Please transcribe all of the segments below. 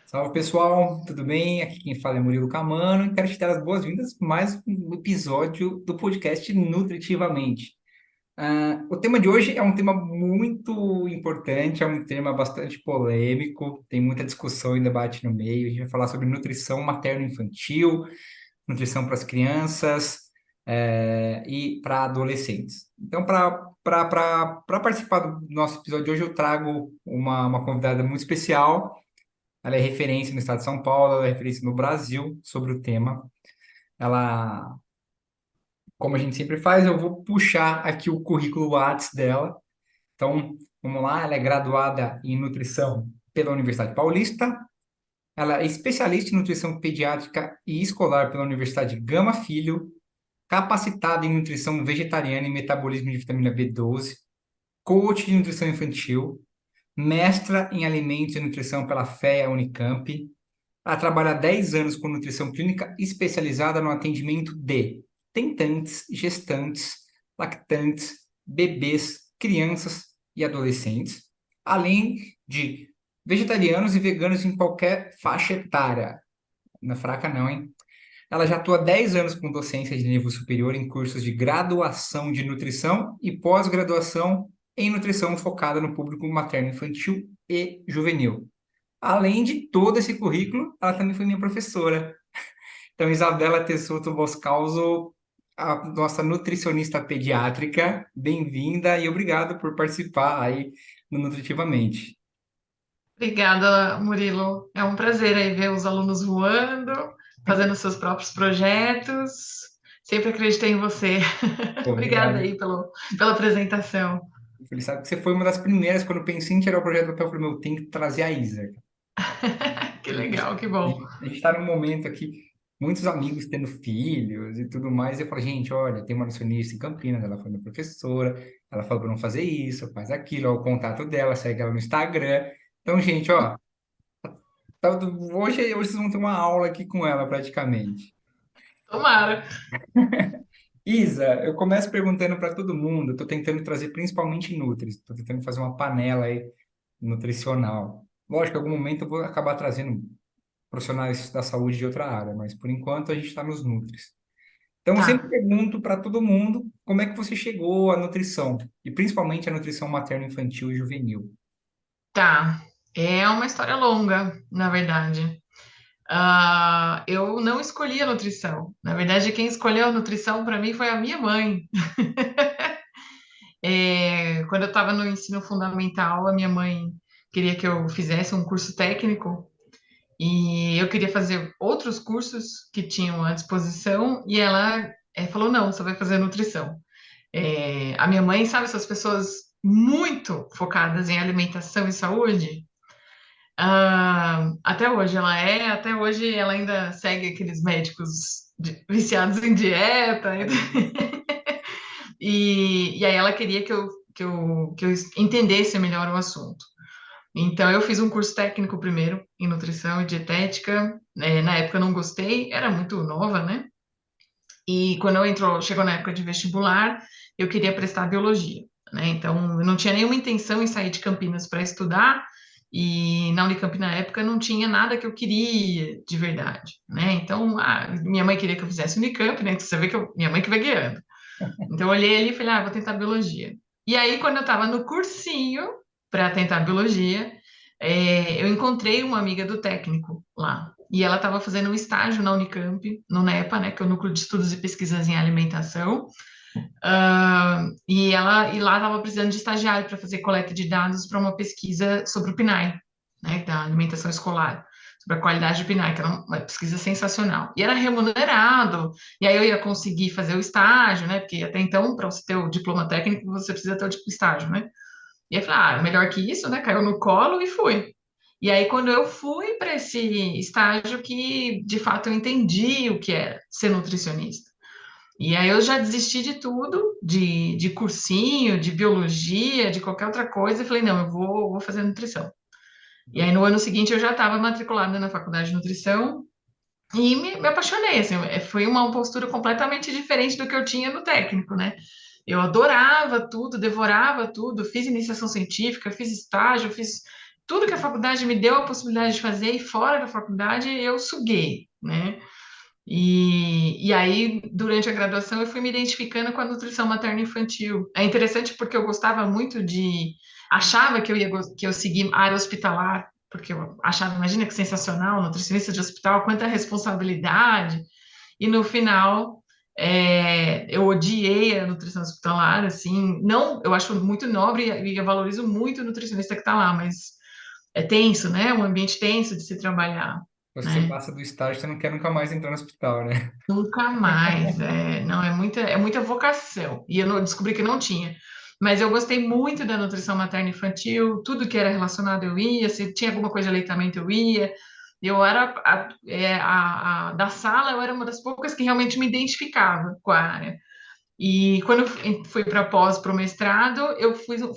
Salve pessoal, tudo bem? Aqui quem fala é Murilo Camano e quero te dar as boas-vindas para mais um episódio do podcast Nutritivamente. O tema de hoje é um tema muito importante, é um tema bastante polêmico, tem muita discussão e debate no meio. A gente vai falar sobre nutrição materno-infantil, nutrição para as crianças, e para adolescentes. Então, para participar do nosso episódio de hoje, eu trago uma convidada muito especial. Ela é referência no estado de São Paulo, ela é referência no Brasil sobre o tema. Ela, como a gente sempre faz, eu vou puxar aqui o currículo Lattes dela. Então, vamos lá, ela é graduada em nutrição pela Universidade Paulista. Ela é especialista em nutrição pediátrica e escolar pela Universidade Gama Filho, capacitada em nutrição vegetariana e metabolismo de vitamina B12, coach de nutrição infantil, mestra em alimentos e nutrição pela FEA Unicamp. Ela trabalha há 10 anos com nutrição clínica especializada no atendimento de tentantes, gestantes, lactantes, bebês, crianças e adolescentes, além de vegetarianos e veganos em qualquer faixa etária. Não é fraca não, hein? Ela já atua há 10 anos com docência de nível superior em cursos de graduação de nutrição e pós-graduação em nutrição focada no público materno-infantil e juvenil. Além de todo esse currículo, ela também foi minha professora. Então, Isabela Tessuto Boscalzo, a nossa nutricionista pediátrica, bem-vinda e obrigado por participar aí no Nutritivamente. Obrigada, Murilo. É um prazer aí ver os alunos voando, fazendo seus próprios projetos. Sempre acreditei em você. Obrigada Obrigado. aí pela apresentação. Ele sabe que você foi uma das primeiras, quando eu pensei em tirar o projeto do papel, eu falei, meu, tem que trazer a Isa. Que legal, que bom. A gente está num momento aqui, muitos amigos tendo filhos e tudo mais. Eu falo, gente, olha, tem uma nutricionista em Campinas, ela foi minha professora, ela falou para não fazer isso, faz aquilo, ó, o contato dela, segue ela no Instagram. Então, gente, ó, hoje vocês vão ter uma aula aqui com ela praticamente. Tomara. Isa, eu começo perguntando para todo mundo, estou tentando trazer principalmente nutris, estou tentando fazer uma panela aí nutricional. Lógico que em algum momento eu vou acabar trazendo profissionais da saúde de outra área, mas por enquanto a gente está nos nutris. Então, eu sempre Tá, pergunto para todo mundo como é que você chegou à nutrição, e principalmente à nutrição materno-infantil e juvenil. tá. É uma história longa, na verdade. Eu não escolhi a nutrição. Na verdade, quem escolheu a nutrição para mim foi a minha mãe. Quando eu estava no ensino fundamental, a minha mãe queria que eu fizesse um curso técnico. E eu queria fazer outros cursos que tinham à disposição, e ela falou: não, você vai fazer nutrição. A minha mãe, sabe, essas pessoas muito focadas em alimentação e saúde, até hoje ela ainda segue aqueles médicos viciados em dieta, e aí ela queria que eu entendesse melhor o assunto. Então, eu fiz um curso técnico primeiro em nutrição e dietética. Na época eu não gostei, era muito nova, né? E quando chegou na época de vestibular, eu queria prestar biologia, né? Então, eu não tinha nenhuma intenção em sair de Campinas para estudar, e na Unicamp na época não tinha nada que eu queria de verdade, né? Então, minha mãe queria que eu fizesse Unicamp, né? Então, você vê que minha mãe que vai guiando. Então, eu olhei ali e falei: vou tentar biologia. E aí, quando eu estava no cursinho para tentar biologia, eu encontrei uma amiga do técnico lá. E ela estava fazendo um estágio na Unicamp, no NEPA, né, que é o Núcleo de Estudos e Pesquisas em Alimentação. E lá estava precisando de estagiário para fazer coleta de dados para uma pesquisa sobre o PNAE, né, da alimentação escolar, sobre a qualidade do PNAE, que era uma pesquisa sensacional. E era remunerado, e aí eu ia conseguir fazer o estágio, né, porque até então, para você ter o diploma técnico, você precisa ter o estágio, né? E aí eu falei: melhor que isso, né? Caiu no colo e fui. E aí, quando eu fui para esse estágio, que de fato eu entendi o que era ser nutricionista. E aí eu já desisti de tudo, de cursinho, de biologia, de qualquer outra coisa, e falei: não, eu vou fazer nutrição. E aí no ano seguinte eu já estava matriculada na faculdade de nutrição e me apaixonei, assim, foi uma postura completamente diferente do que eu tinha no técnico, né? Eu adorava tudo, devorava tudo, fiz iniciação científica, fiz estágio, fiz. tudo que a faculdade me deu a possibilidade de fazer e fora da faculdade eu suguei, né? E aí, durante a graduação, eu fui me identificando com a nutrição materna infantil. É interessante porque eu gostava muito de. Achava que que eu seguia a área hospitalar, porque eu achava, imagina que sensacional, nutricionista de hospital, quanta responsabilidade. E no final, eu odiei a nutrição hospitalar, assim. Não, eu acho muito nobre e eu valorizo muito o nutricionista que está lá, mas é tenso, né? Um ambiente tenso de se trabalhar, Você né? passa do estágio, você não quer nunca mais entrar no hospital, né? Nunca mais, não, é muita vocação, e eu descobri que não tinha, mas eu gostei muito da nutrição materna infantil, tudo que era relacionado eu ia, se tinha alguma coisa de aleitamento eu ia, eu era, da sala, eu era uma das poucas que realmente me identificava com a área, e quando eu fui para pós, para o mestrado,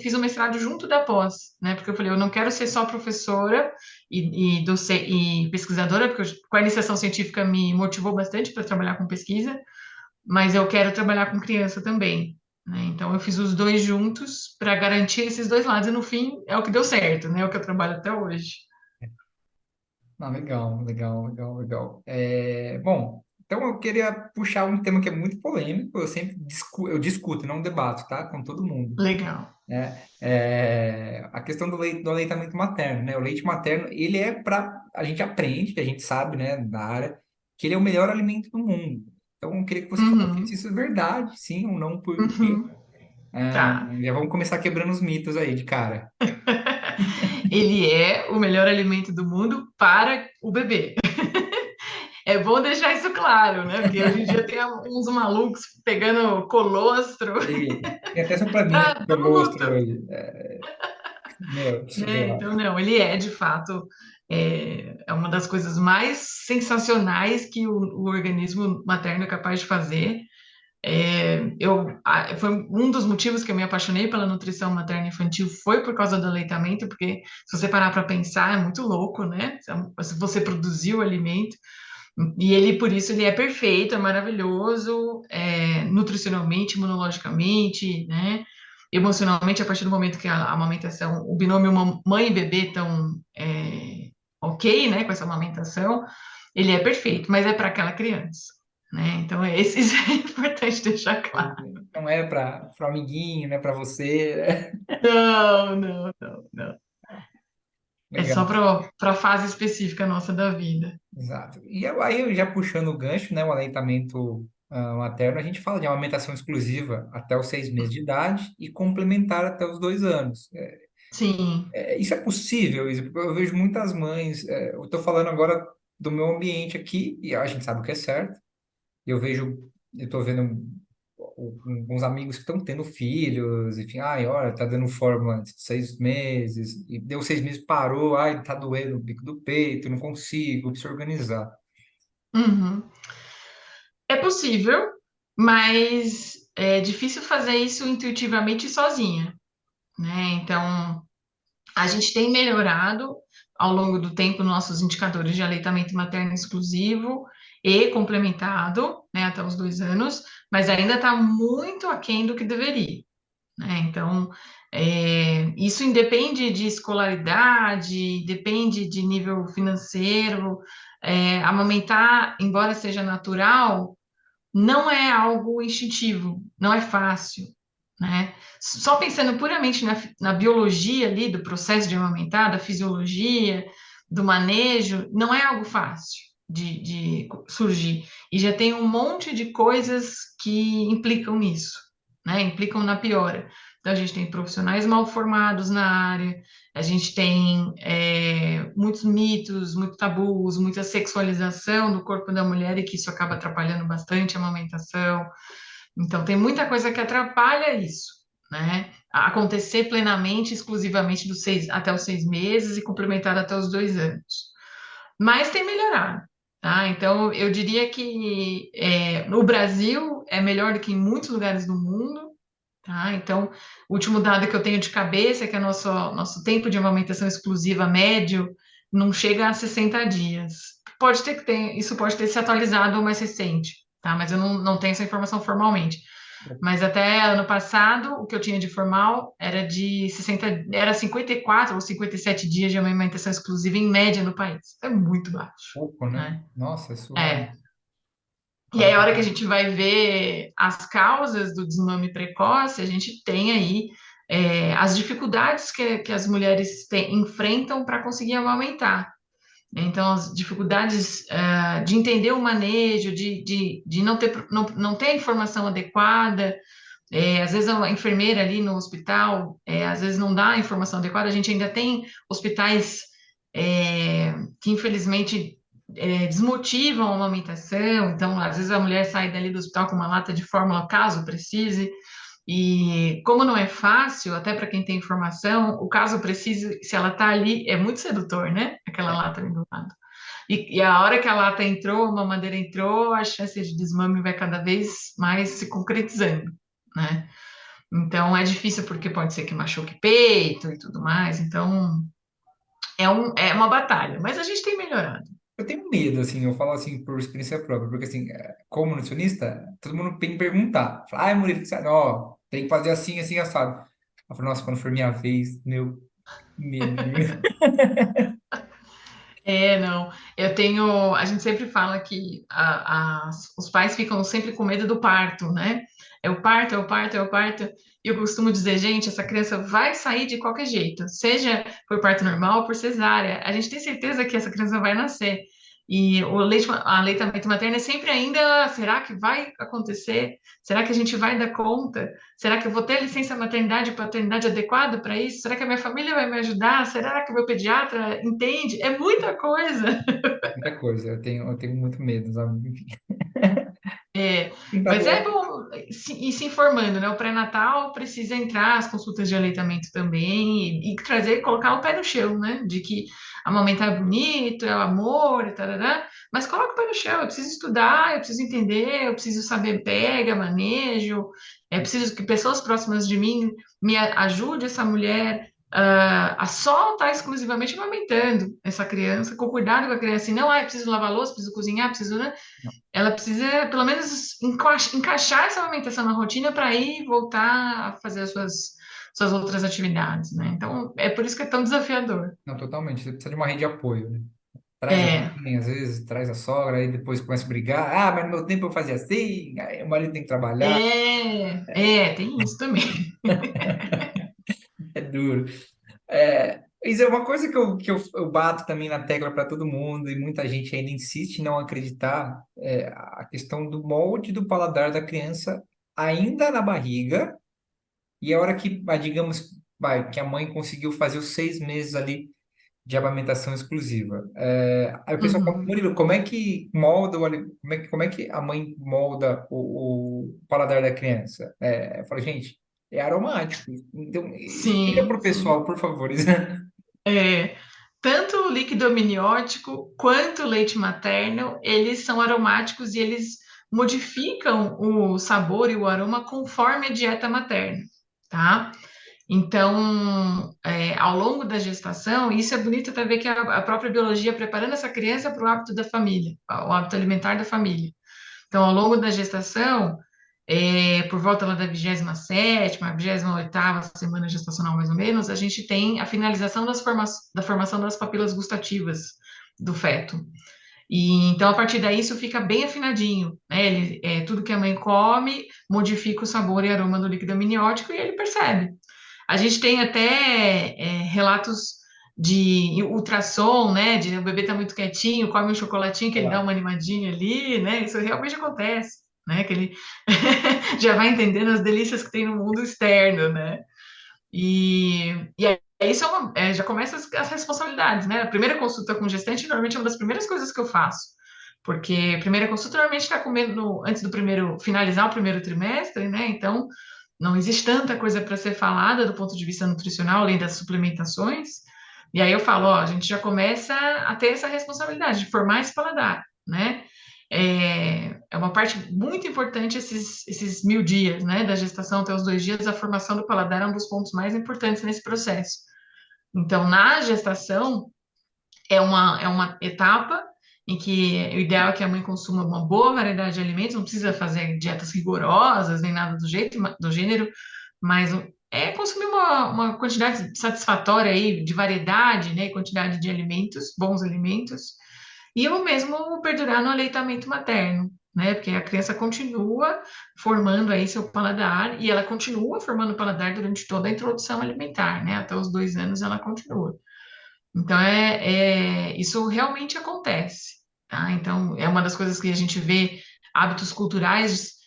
fiz o mestrado junto da pós, né? Porque eu falei, eu não quero ser só professora e pesquisadora, porque com a iniciação científica me motivou bastante para trabalhar com pesquisa, mas eu quero trabalhar com criança também, né? Então eu fiz os dois juntos para garantir esses dois lados, e no fim é o que deu certo, né? É o que eu trabalho até hoje. Ah, legal, legal, legal, legal. Bom, então eu queria puxar um tema que é muito polêmico, eu sempre eu discuto, não debato, tá? Com todo mundo, Legal. né? A questão do aleitamento materno, né? O leite materno, ele é para... A gente aprende, que a gente sabe, né, da área, que ele é o melhor alimento do mundo. Então, eu queria que você falasse se Uhum, isso é verdade, sim ou não, por quê. uhum, tá. Já vamos começar quebrando os mitos aí de cara. Ele é o melhor alimento do mundo para o bebê. É bom deixar isso claro, né? Porque hoje em dia tem uns malucos pegando colostro Tem até sopraminha para que eu gosto adulto, hoje. Meu, né? surreal. Então, não, ele é de fato uma das coisas mais sensacionais que o organismo materno é capaz de fazer. Foi um dos motivos que eu me apaixonei pela nutrição materna infantil foi por causa do aleitamento, porque se você parar para pensar, é muito louco, né? Se você produzir o alimento, e ele, por isso, ele é perfeito, é maravilhoso, nutricionalmente, imunologicamente, né? Emocionalmente, a partir do momento que a amamentação, o binômio mãe e bebê estão ok, né, com essa amamentação, ele é perfeito, mas é para aquela criança, né? Então, isso é importante deixar claro. Não é para o amiguinho, não é para você, né? Não, não, não, não. É só Legal, para a fase específica nossa da vida. exato. Aí, eu já puxando o gancho, né, o aleitamento materno, a gente fala de amamentação exclusiva até os 6 meses de idade e complementar até os 2 anos. Sim. Isso é possível, Isa? Porque eu vejo muitas mães, eu estou falando agora do meu ambiente aqui, e a gente sabe o que é certo. Eu estou vendo alguns amigos que estão tendo filhos, enfim, ai, olha, tá dando fórmula de 6 meses, e deu 6 meses, parou, ai, tá doendo o bico do peito, não consigo se organizar. Uhum. É possível, mas é difícil fazer isso intuitivamente sozinha, né? Então, a gente tem melhorado ao longo do tempo nossos indicadores de aleitamento materno exclusivo e complementado, né, até os 2 anos, mas ainda está muito aquém do que deveria, né? Então, isso independe de escolaridade, depende de nível financeiro. Amamentar, embora seja natural, não é algo instintivo, não é fácil, né? Só pensando puramente na biologia ali, do processo de amamentar, da fisiologia, do manejo, não é algo fácil de surgir. E já tem um monte de coisas que implicam nisso, né? Implicam na piora. Então, a gente tem profissionais mal formados na área, a gente tem muitos mitos, muitos tabus, muita sexualização do corpo da mulher e que isso acaba atrapalhando bastante a amamentação. Então, tem muita coisa que atrapalha isso, né? Acontecer plenamente, exclusivamente até os 6 meses e complementar até os 2 anos. Mas tem melhorado, tá? Então, eu diria que no Brasil é melhor do que em muitos lugares do mundo, tá? Então, o último dado que eu tenho de cabeça é que nosso tempo de amamentação exclusiva médio não chega a 60 dias. Isso pode ter se atualizado mais recente, tá? Mas eu não tenho essa informação formalmente. Mas até ano passado, o que eu tinha de formal era de 60, era 54 ou 57 dias de amamentação exclusiva em média no país. É muito baixo, Pouco, né? né? Nossa, é surreal. É. E aí, a hora que a Quase- gente vai ver as causas do desmame precoce, a gente tem aí as dificuldades que as mulheres enfrentam para conseguir amamentar. Então, as dificuldades de entender o manejo, de não ter a informação adequada. Às vezes a enfermeira ali no hospital, às vezes não dá a informação adequada. A gente ainda tem hospitais que infelizmente desmotivam a amamentação. Então, às vezes a mulher sai dali do hospital com uma lata de fórmula, caso precise. E como não é fácil, até para quem tem informação, o caso precise, se ela está ali, é muito sedutor, né? Aquela É, lata ali do lado. E a hora que a lata entrou, a mamadeira entrou, a chance de desmame vai cada vez mais se concretizando, né? Então é difícil porque pode ser que machuque peito e tudo mais. Então é uma batalha, mas a gente tem melhorado. eu tenho medo, assim, eu falo assim por experiência própria, porque assim, como nutricionista, todo mundo tem que perguntar. Fala, ai, Murilo, ó, tem que fazer assim, assim, assado. Eu falo, nossa, quando for minha vez, meu medo. Não. Eu tenho. A gente sempre fala que os pais ficam sempre com medo do parto, né? É o parto, é o parto, é o parto. E eu costumo dizer, gente, essa criança vai sair de qualquer jeito, seja por parto normal ou por cesárea. A gente tem certeza que essa criança vai nascer. E aleitamento materno é sempre ainda, será que vai acontecer? Será que a gente vai dar conta? Será que eu vou ter licença maternidade e paternidade adequada para isso? Será que a minha família vai me ajudar? Será que o meu pediatra entende? É muita coisa. Muita coisa, eu tenho muito medo, sabe? Enfim, É, tentar mas é doar. bom ir se informando, né? O pré-natal precisa entrar, as consultas de aleitamento também, e trazer, colocar o pé no chão, né? De que amamentar é bonito, é o amor, e tarará, mas coloca o pé no chão, eu preciso estudar, eu preciso entender, eu preciso saber pega, manejo, é preciso que pessoas próximas de mim me ajude essa mulher a só estar exclusivamente amamentando essa criança, com cuidado com a criança, e não, eu preciso lavar louça, preciso cozinhar, preciso, né? Ela precisa, pelo menos, encaixar essa amamentação na rotina para ir voltar a fazer as suas outras atividades, né? Então, é por isso que é tão desafiador. Não, totalmente. Você precisa de uma rede de apoio, né? Traz a É, mãe, às vezes traz a sogra, aí depois começa a brigar. Ah, mas no meu tempo eu fazia assim, aí o marido tem que trabalhar. tem isso também. É duro. Isso é uma coisa que eu bato também na tecla para todo mundo, e muita gente ainda insiste em não acreditar, a questão do molde do paladar da criança ainda na barriga, e a hora que, digamos, que a mãe conseguiu fazer os 6 meses ali de amamentação exclusiva. Aí o pessoal fala, Uhum. Murilo, como é que molda como é que a mãe molda o paladar da criança? Eu falo, gente, é aromático. Então, explica para Sim, o sim. pessoal, por favor. É, tanto o líquido amniótico quanto o leite materno, eles são aromáticos e eles modificam o sabor e o aroma conforme a dieta materna, tá? Então, ao longo da gestação, isso é bonito até ver que a própria biologia preparando essa criança para o hábito da família, o hábito alimentar da família. Então, ao longo da gestação, por volta lá da 27ª, 28ª semana gestacional, mais ou menos, a gente tem a finalização da formação das papilas gustativas do feto. E então, a partir daí, isso fica bem afinadinho, né? Tudo que a mãe come modifica o sabor e aroma do líquido amniótico e ele percebe. A gente tem até relatos de ultrassom, né? De o bebê tá muito quietinho, come um chocolatinho que ele dá Olá. uma animadinha ali, né? Isso realmente acontece, né? Que ele já vai entendendo as delícias que tem no mundo externo, né? E aí, isso já começa as responsabilidades, né? A primeira consulta com gestante, normalmente, é uma das primeiras coisas que eu faço. Porque a primeira consulta normalmente está comendo antes do finalizar o primeiro trimestre, né? Então, não existe tanta coisa para ser falada do ponto de vista nutricional, além das suplementações. E aí eu falo, ó, a gente já começa a ter essa responsabilidade de formar esse paladar, né? É uma parte muito importante esses 1.000 dias, né, da gestação até os 2 dias, a formação do paladar é um dos pontos mais importantes nesse processo. Então, na gestação, é uma etapa em que o ideal é que a mãe consuma uma boa variedade de alimentos, não precisa fazer dietas rigorosas, nem nada do gênero, mas consumir uma quantidade satisfatória aí de variedade, né, quantidade de alimentos, bons alimentos, e o mesmo perdurar no aleitamento materno, né, porque a criança continua formando aí seu paladar, e ela continua formando o paladar durante toda a introdução alimentar, né, até os 2 anos ela continua. Então, isso realmente acontece, tá? Então, é uma das coisas que a gente vê hábitos culturais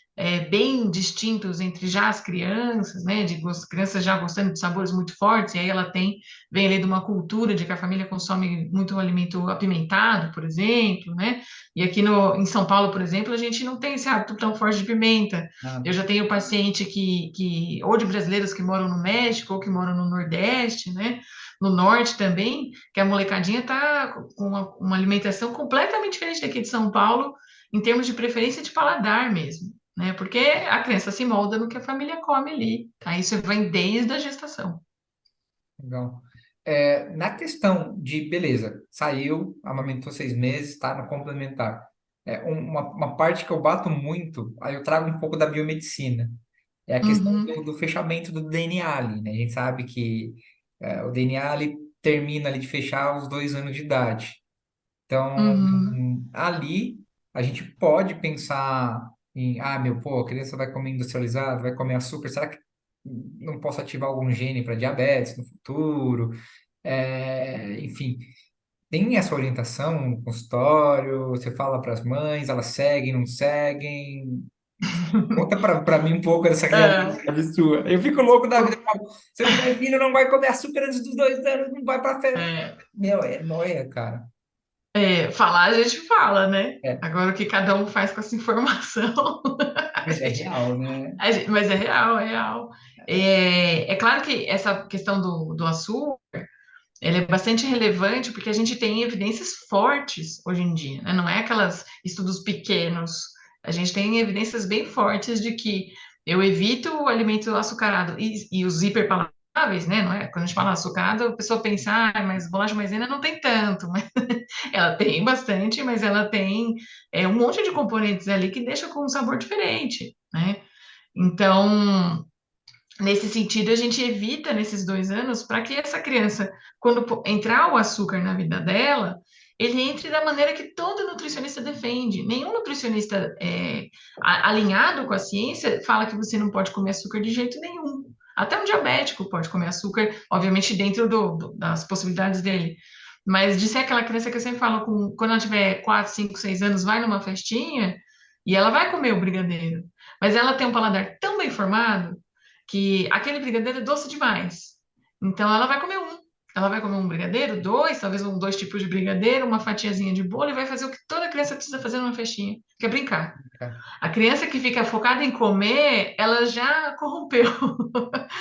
bem distintos entre já as crianças, né? Crianças já gostando de sabores muito fortes, e aí vem ali de uma cultura de que a família consome muito alimento apimentado, por exemplo, né? E aqui em São Paulo, por exemplo, a gente não tem esse hábito tão forte de pimenta. Eu Nada. já tenho paciente ou de brasileiros que moram no México, ou que moram no Nordeste, né? No Norte também, que a molecadinha tá com uma alimentação completamente diferente daqui de São Paulo, em termos de preferência de paladar mesmo, né? Porque a criança se molda no que a família come ali, tá? Isso vem desde a gestação. Legal. Na questão de, beleza, saiu, amamentou 6 meses, está no complementar. Uma parte que eu bato muito, aí eu trago um pouco da biomedicina, é a questão Uhum, do fechamento do DNA ali, né? A gente sabe que o DNA ali termina ali de fechar aos 2 anos de idade. Então, uhum. ali a gente pode pensar em, meu, pô, a criança vai comer industrializado, vai comer açúcar, será que não posso ativar algum gene para diabetes no futuro? Enfim, tem essa orientação no consultório, você fala para as mães, elas seguem, não seguem? Conta para mim um pouco dessa É, realidade sua. Eu fico louco da vida. por- Se meu filho não vai comer açúcar antes dos 2 anos, não vai para festa. é, Meu, é nóia, cara. falar a gente fala, né? É, Agora o que cada um faz com essa informação, a mas é gente, real, né? mas é real, é real. É claro que essa questão do açúcar ela é bastante relevante porque a gente tem evidências fortes hoje em dia, né? Não é aquelas estudos pequenos. A gente tem evidências bem fortes de que eu evito o alimento açucarado e os hiperpalatáveis, né? Não é? Quando a gente fala açucarado, a pessoa pensa, mas bolacha maisena não tem tanto. Mas ela tem bastante, mas ela tem um monte de componentes ali que deixa com um sabor diferente, né? Então, nesse sentido, a gente evita nesses 2 anos para que essa criança, quando entrar o açúcar na vida dela, ele entre da maneira que todo nutricionista defende. Nenhum nutricionista alinhado com a ciência fala que você não pode comer açúcar de jeito nenhum. Até um diabético pode comer açúcar, obviamente dentro das possibilidades dele. Mas de ser aquela criança que eu sempre falo, quando ela tiver 4, 5, 6 anos, vai numa festinha e ela vai comer o brigadeiro. Mas ela tem um paladar tão bem formado que aquele brigadeiro é doce demais. Então ela vai comer um. Ela vai comer um brigadeiro, dois, talvez dois tipos de brigadeiro, uma fatiazinha de bolo e vai fazer o que toda criança precisa fazer numa festinha, que é brincar. Cara, A criança que fica focada em comer, ela já corrompeu.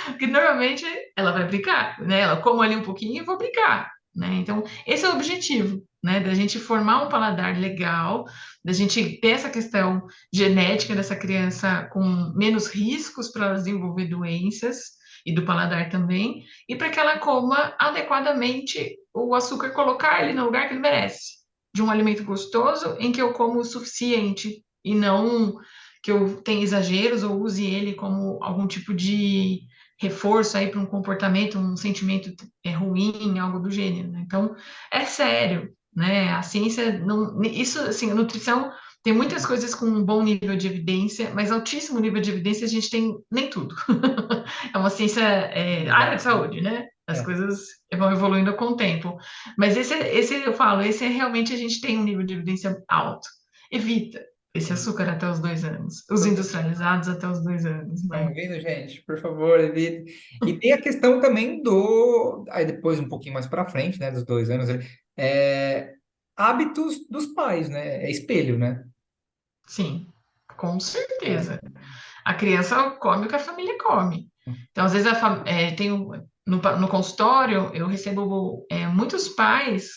Porque normalmente ela vai brincar, né? Ela come ali um pouquinho e vou brincar, né? Então, esse é o objetivo, né? Da gente formar um paladar legal, da gente ter essa questão genética dessa criança com menos riscos para ela desenvolver doenças e do paladar também, e para que ela coma adequadamente o açúcar, colocar ele no lugar que ele merece. De um alimento gostoso em que eu como o suficiente e não que eu tenha exageros ou use ele como algum tipo de reforço aí para um comportamento, um sentimento ruim, algo do gênero, né? Então, é sério, né? A ciência não, isso assim, a nutrição tem muitas coisas com um bom nível de evidência, mas altíssimo nível de evidência a gente tem nem tudo. É uma ciência, área de exato. saúde, né? As É. coisas vão evoluindo com o tempo. Mas esse eu falo, esse é realmente a gente tem um nível de evidência alto. Evita esse açúcar até os 2 anos. Os industrializados até os 2 anos, Estão né? ouvindo, gente? Por favor, evite. E tem a questão também do. Aí depois, um pouquinho mais para frente, né? Dos 2 anos, é, hábitos dos pais, né? É espelho, né? Sim, com É. certeza. A criança come o que a família come. Então, às vezes, no consultório, eu recebo muitos pais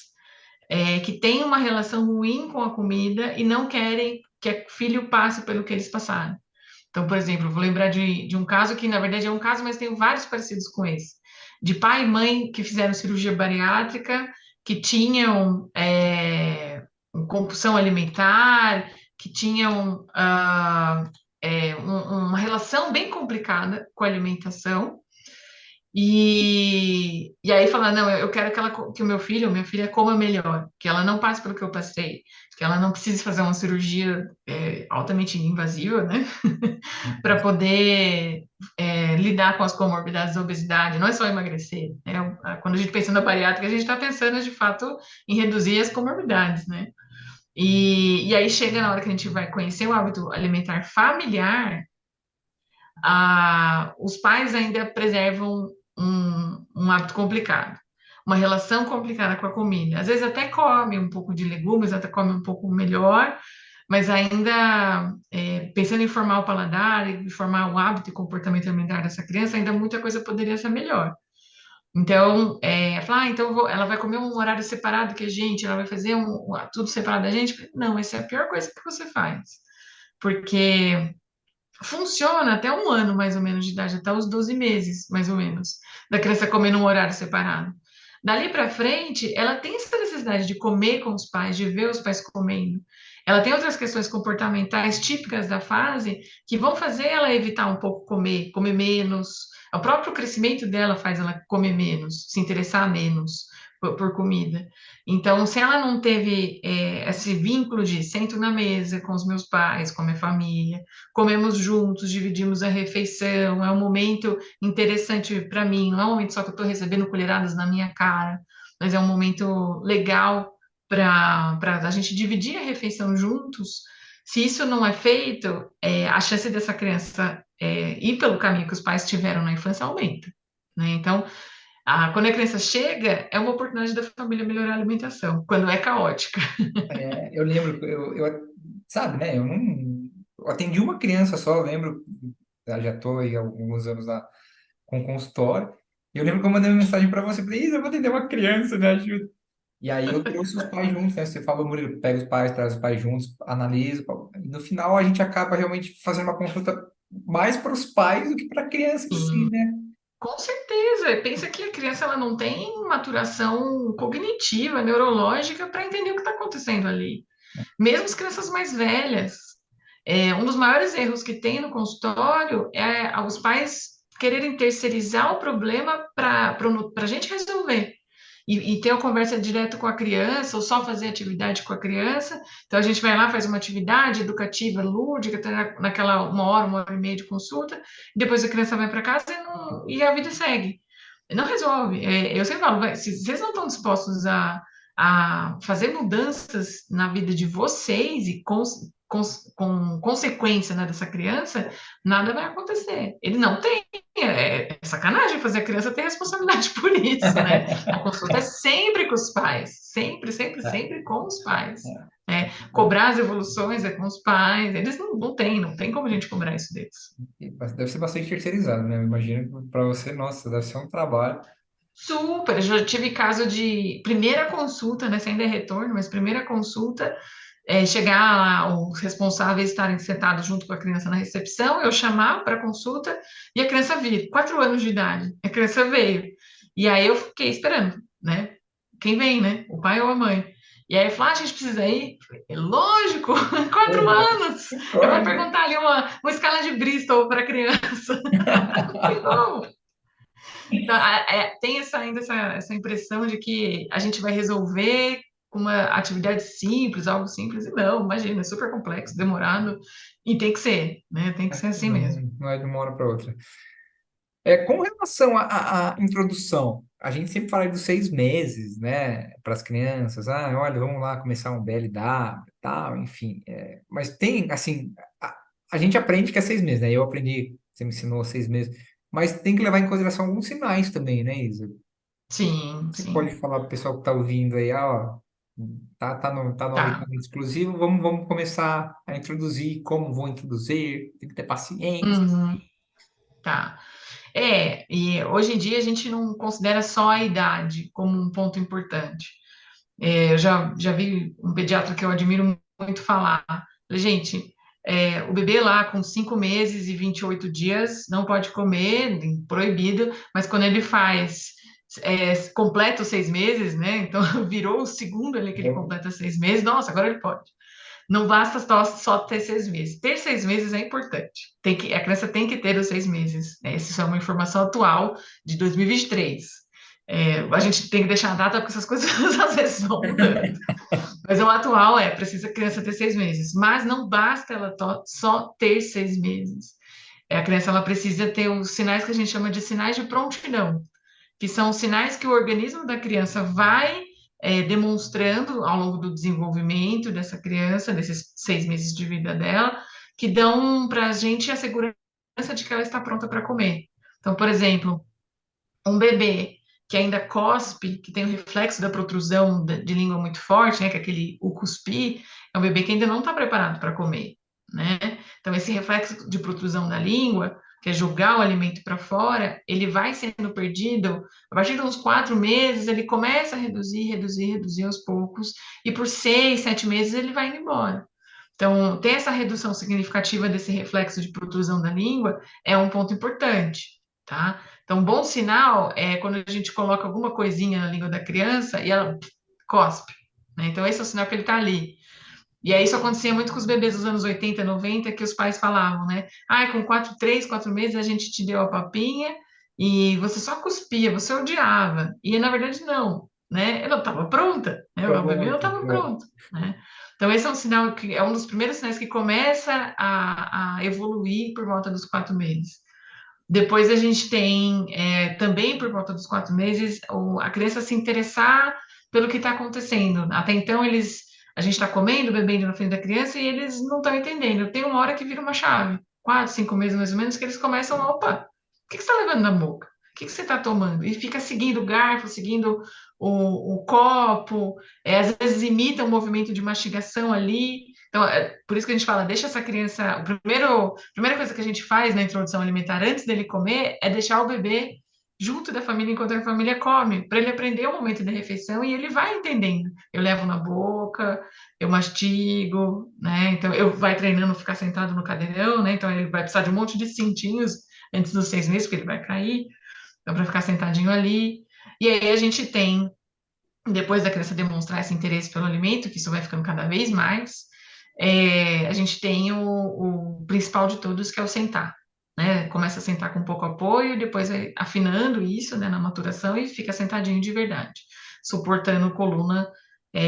que têm uma relação ruim com a comida e não querem que o filho passe pelo que eles passaram. Então, por exemplo, eu vou lembrar de um caso que, na verdade, é um caso, mas tenho vários parecidos com esse. De pai e mãe que fizeram cirurgia bariátrica, que tinham compulsão alimentar, que tinham uma relação bem complicada com a alimentação. E aí falar, não, eu quero que o meu filho ou minha filha coma melhor, que ela não passe pelo que eu passei, que ela não precise fazer uma cirurgia altamente invasiva, né? Para poder lidar com as comorbidades da obesidade, não é só emagrecer, né? Quando a gente pensa na bariátrica, a gente está pensando de fato em reduzir as comorbidades, né? E aí chega na hora que a gente vai conhecer o hábito alimentar familiar, os pais ainda preservam um hábito complicado, uma relação complicada com a comida. Às vezes até come um pouco de legumes, até come um pouco melhor, mas ainda pensando em formar o paladar e formar o hábito e comportamento alimentar dessa criança, ainda muita coisa poderia ser melhor. Então, falar, então ela vai comer um horário separado que a gente, ela vai fazer tudo separado da gente. Não, essa é a pior coisa que você faz. Porque funciona até 1 ano, mais ou menos, de idade, até os 12 meses, mais ou menos, da criança comer num horário separado. Dali para frente, ela tem essa necessidade de comer com os pais, de ver os pais comendo. Ela tem outras questões comportamentais típicas da fase que vão fazer ela evitar um pouco comer menos. O próprio crescimento dela faz ela comer menos, se interessar menos por comida. Então, se ela não teve esse vínculo de sento na mesa com os meus pais, com a minha família, comemos juntos, dividimos a refeição, é um momento interessante para mim, não é um momento só que eu estou recebendo colheradas na minha cara, mas é um momento legal para a gente dividir a refeição juntos. Se isso não é feito, a chance dessa criança ir pelo caminho que os pais tiveram na infância aumenta, né? Então, quando a criança chega, é uma oportunidade da família melhorar a alimentação, quando é caótica. Eu lembro, sabe, né? Eu atendi uma criança só, eu lembro, já estou aí há alguns anos lá com consultório. E eu lembro que eu mandei uma mensagem para você, falei, Isa, eu vou atender uma criança, me ajuda. E aí eu trouxe os pais juntos, né? Você fala, Murilo, pega os pais, traz os pais juntos, analisa. E no final a gente acaba realmente fazendo uma consulta mais para os pais do que para a criança em si, Sim, né? com certeza. Pensa que a criança ela não tem maturação cognitiva, neurológica para entender o que está acontecendo ali. Mesmo as crianças mais velhas. Um dos maiores erros que tem no consultório é os pais quererem terceirizar o problema para a gente resolver. E ter uma conversa direto com a criança, ou só fazer atividade com a criança. Então, a gente vai lá, faz uma atividade educativa, lúdica, tá naquela 1 hora e meia de consulta, e depois a criança vai para casa e a vida segue. Não resolve. Eu sempre falo, se vocês não estão dispostos a fazer mudanças na vida de vocês e com consequência, né, dessa criança, nada vai acontecer. Ele não tem. É sacanagem fazer a criança ter responsabilidade por isso, né? A consulta é sempre com os pais, sempre, sempre, É, sempre com os pais. é. Cobrar as evoluções é com os pais, eles não tem como a gente cobrar isso deles. Deve ser bastante terceirizado, né? Eu imagino que para você, nossa, deve ser um trabalho. Super, eu já tive caso de primeira consulta, né? Se ainda é retorno, mas primeira consulta, chegar lá, os responsáveis estarem sentados junto com a criança na recepção, eu chamar para consulta e a criança vir, 4 anos de idade, a criança veio. E aí eu fiquei esperando, né? Quem vem, né? O pai ou a mãe. E aí eu falei, a gente precisa ir? Lógico, quatro Pô, anos. Eu vou claro. perguntar ali uma escala de Bristol para a criança. Não tem como. Então, tem ainda essa impressão de que a gente vai resolver com uma atividade simples, algo simples, e não, imagina, é super complexo, demorado, e tem que ser, né? Tem que ser assim Não, mesmo. não é de uma hora para outra. Com relação à introdução, a gente sempre fala dos 6 meses, né, para as crianças. Ah, olha, vamos lá começar um BLW, tal, enfim. Mas tem, assim, a gente aprende que é 6 meses, né? Eu aprendi, você me ensinou 6 meses, mas tem que levar em consideração alguns sinais também, né, Isa? Sim, Você pode sim. falar para o pessoal que está ouvindo aí, ó, tá no Tá. aleitamento exclusivo, vamos começar a introduzir, como vou introduzir, tem que ter paciência. Uhum, tá. E hoje em dia a gente não considera só a idade como um ponto importante. Eu já vi um pediatra que eu admiro muito falar, falei, gente, o bebê lá com 5 meses e 28 dias não pode comer, proibido, mas quando ele faz completa os 6 meses, né? Então virou o segundo ali que ele completa 6 meses. Nossa, agora ele pode. Não basta só ter 6 meses. Ter 6 meses é importante. A criança tem que ter os 6 meses, né? Essa é uma informação atual de 2023. A gente tem que deixar a data porque essas coisas às vezes vão mudando. Mas o atual precisa a criança ter 6 meses. Mas não basta ela só ter 6 meses. A criança ela precisa ter os sinais que a gente chama de sinais de prontidão, que são os sinais que o organismo da criança vai demonstrando ao longo do desenvolvimento dessa criança, desses 6 meses de vida dela, que dão para a gente a segurança de que ela está pronta para comer. Então, por exemplo, um bebê que ainda cospe, que tem o reflexo da protrusão de língua muito forte, né, que é aquele o cuspir, é um bebê que ainda não está preparado para comer, né? Então, esse reflexo de protrusão da língua, que é jogar o alimento para fora, ele vai sendo perdido, a partir de uns 4 meses, ele começa a reduzir aos poucos, e por 6, 7 meses ele vai indo embora. Então, ter essa redução significativa desse reflexo de protrusão da língua é um ponto importante, tá? Então, um bom sinal é quando a gente coloca alguma coisinha na língua da criança e ela cospe, né? Então, esse é o sinal que ele está ali. E aí isso acontecia muito com os bebês dos anos 80, 90, que os pais falavam, né? Ah, com 3, 4 meses a gente te deu a papinha e você só cuspia, você odiava. E na verdade não, né? Eu não estava pronta, né? O bebê não Pronto, estava pronto. pronto, né? Então esse é um sinal que é um dos primeiros sinais que começa a evoluir por volta dos 4 meses. Depois a gente tem também por volta dos 4 meses a criança se interessar pelo que está acontecendo. Até então a gente está comendo, bebendo na frente da criança e eles não estão entendendo. Tem uma hora que vira uma chave, 4, 5 meses mais ou menos, que eles começam, opa, o que você está levando na boca? O que você está tomando? E fica seguindo o garfo, seguindo o copo, às vezes imita o movimento de mastigação ali. Então, por isso que a gente fala, deixa essa criança. A primeira coisa que a gente faz na introdução alimentar antes dele comer é deixar o bebê junto da família enquanto a família come, para ele aprender o momento da refeição e ele vai entendendo. Eu levo na boca, eu mastigo, né? Então, eu vai treinando ficar sentado no cadeirão, né? Então, ele vai precisar de um monte de cintinhos antes dos 6 meses, porque ele vai cair, então, para ficar sentadinho ali. E aí a gente tem, depois da criança demonstrar esse interesse pelo alimento, que isso vai ficando cada vez mais, a gente tem o principal de todos, que é o sentar, né? Começa a sentar com pouco apoio, depois vai afinando isso, né, na maturação e fica sentadinho de verdade, suportando coluna,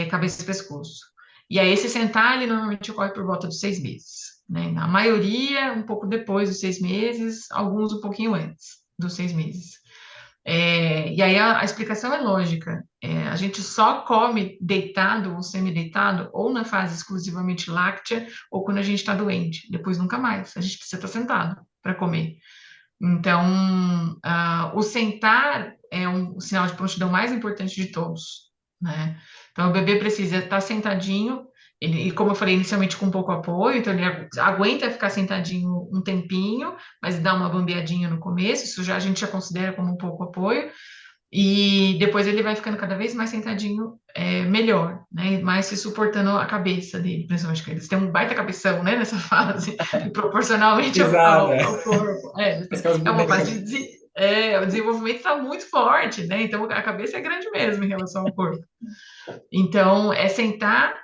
cabeça e pescoço. E aí esse sentar, ele normalmente ocorre por volta dos 6 meses, né? Na maioria, um pouco depois dos 6 meses, alguns um pouquinho antes dos 6 meses. E aí a explicação é lógica. A gente só come deitado ou semi-deitado, ou na fase exclusivamente láctea, ou quando a gente está doente. Depois nunca mais. A gente precisa estar sentado para comer. Então, o sentar é o sinal de prontidão mais importante de todos, né? Então, o bebê precisa estar sentadinho, e como eu falei inicialmente com pouco apoio, então ele aguenta ficar sentadinho um tempinho, mas dá uma bambeadinha no começo, isso já a gente já considera como um pouco apoio, e depois ele vai ficando cada vez mais sentadinho, melhor, né? E mais se suportando a cabeça dele, principalmente que eles têm um baita cabeção, né, nessa fase, e proporcionalmente ao, Pesada. ao corpo. Mas que é os É uma bonecos. fase o desenvolvimento está muito forte, né? Então a cabeça é grande mesmo em relação ao corpo. Então, é sentar,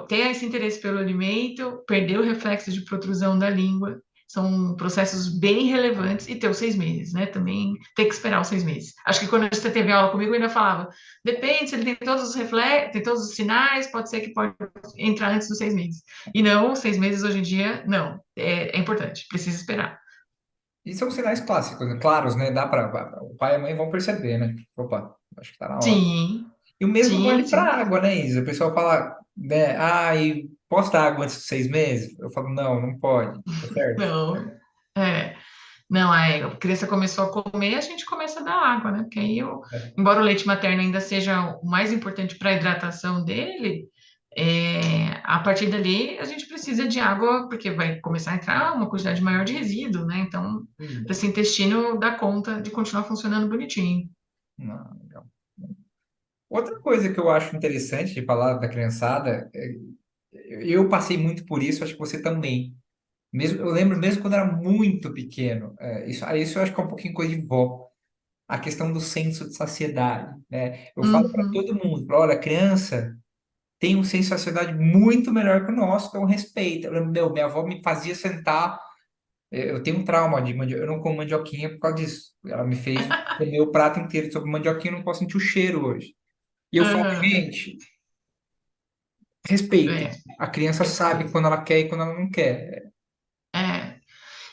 ter esse interesse pelo alimento, perder o reflexo de protrusão da língua, são processos bem relevantes, e ter os 6 meses, né? Também tem que esperar os 6 meses. Acho que quando você teve aula comigo, eu ainda falava, depende, se ele tem todos os reflexos, tem todos os sinais, pode ser que pode entrar antes dos 6 meses. E não, 6 meses hoje em dia, não. É importante, precisa esperar. E são sinais clássicos, né? Claros, né? Dá para o pai e a mãe vão perceber, né? Opa, acho que tá na hora. Sim, E o mesmo sim, vale para sim. água, né, Isa? O pessoal fala, né? Ah, e posso dar água antes de 6 meses? Eu falo, não, não pode. Tá certo? Não, é. Não, aí a criança começou a comer, a gente começa a dar água, né? Porque aí, É. embora o leite materno ainda seja o mais importante para a hidratação dele, a partir dali a gente precisa de água, porque vai começar a entrar uma quantidade maior de resíduo, né? Então, para esse intestino dar conta de continuar funcionando bonitinho. Não, legal. Outra coisa que eu acho interessante de falar da criançada, eu passei muito por isso, acho que você também. Mesmo, eu lembro mesmo quando era muito pequeno, isso eu acho que é um pouquinho coisa de vó. a questão do senso de saciedade, né? Eu falo para Uhum. todo mundo, falo, olha, a criança tem um senso de saciedade muito melhor que o nosso, então respeita. Minha avó me fazia sentar, eu tenho um trauma de mandioca, eu não como mandioquinha por causa disso. Ela me fez comer o prato inteiro sobre mandioquinha, eu não posso sentir o cheiro hoje. E eu falo, Aham. gente, respeitem. É, A criança sabe quando ela quer e quando ela não quer. é.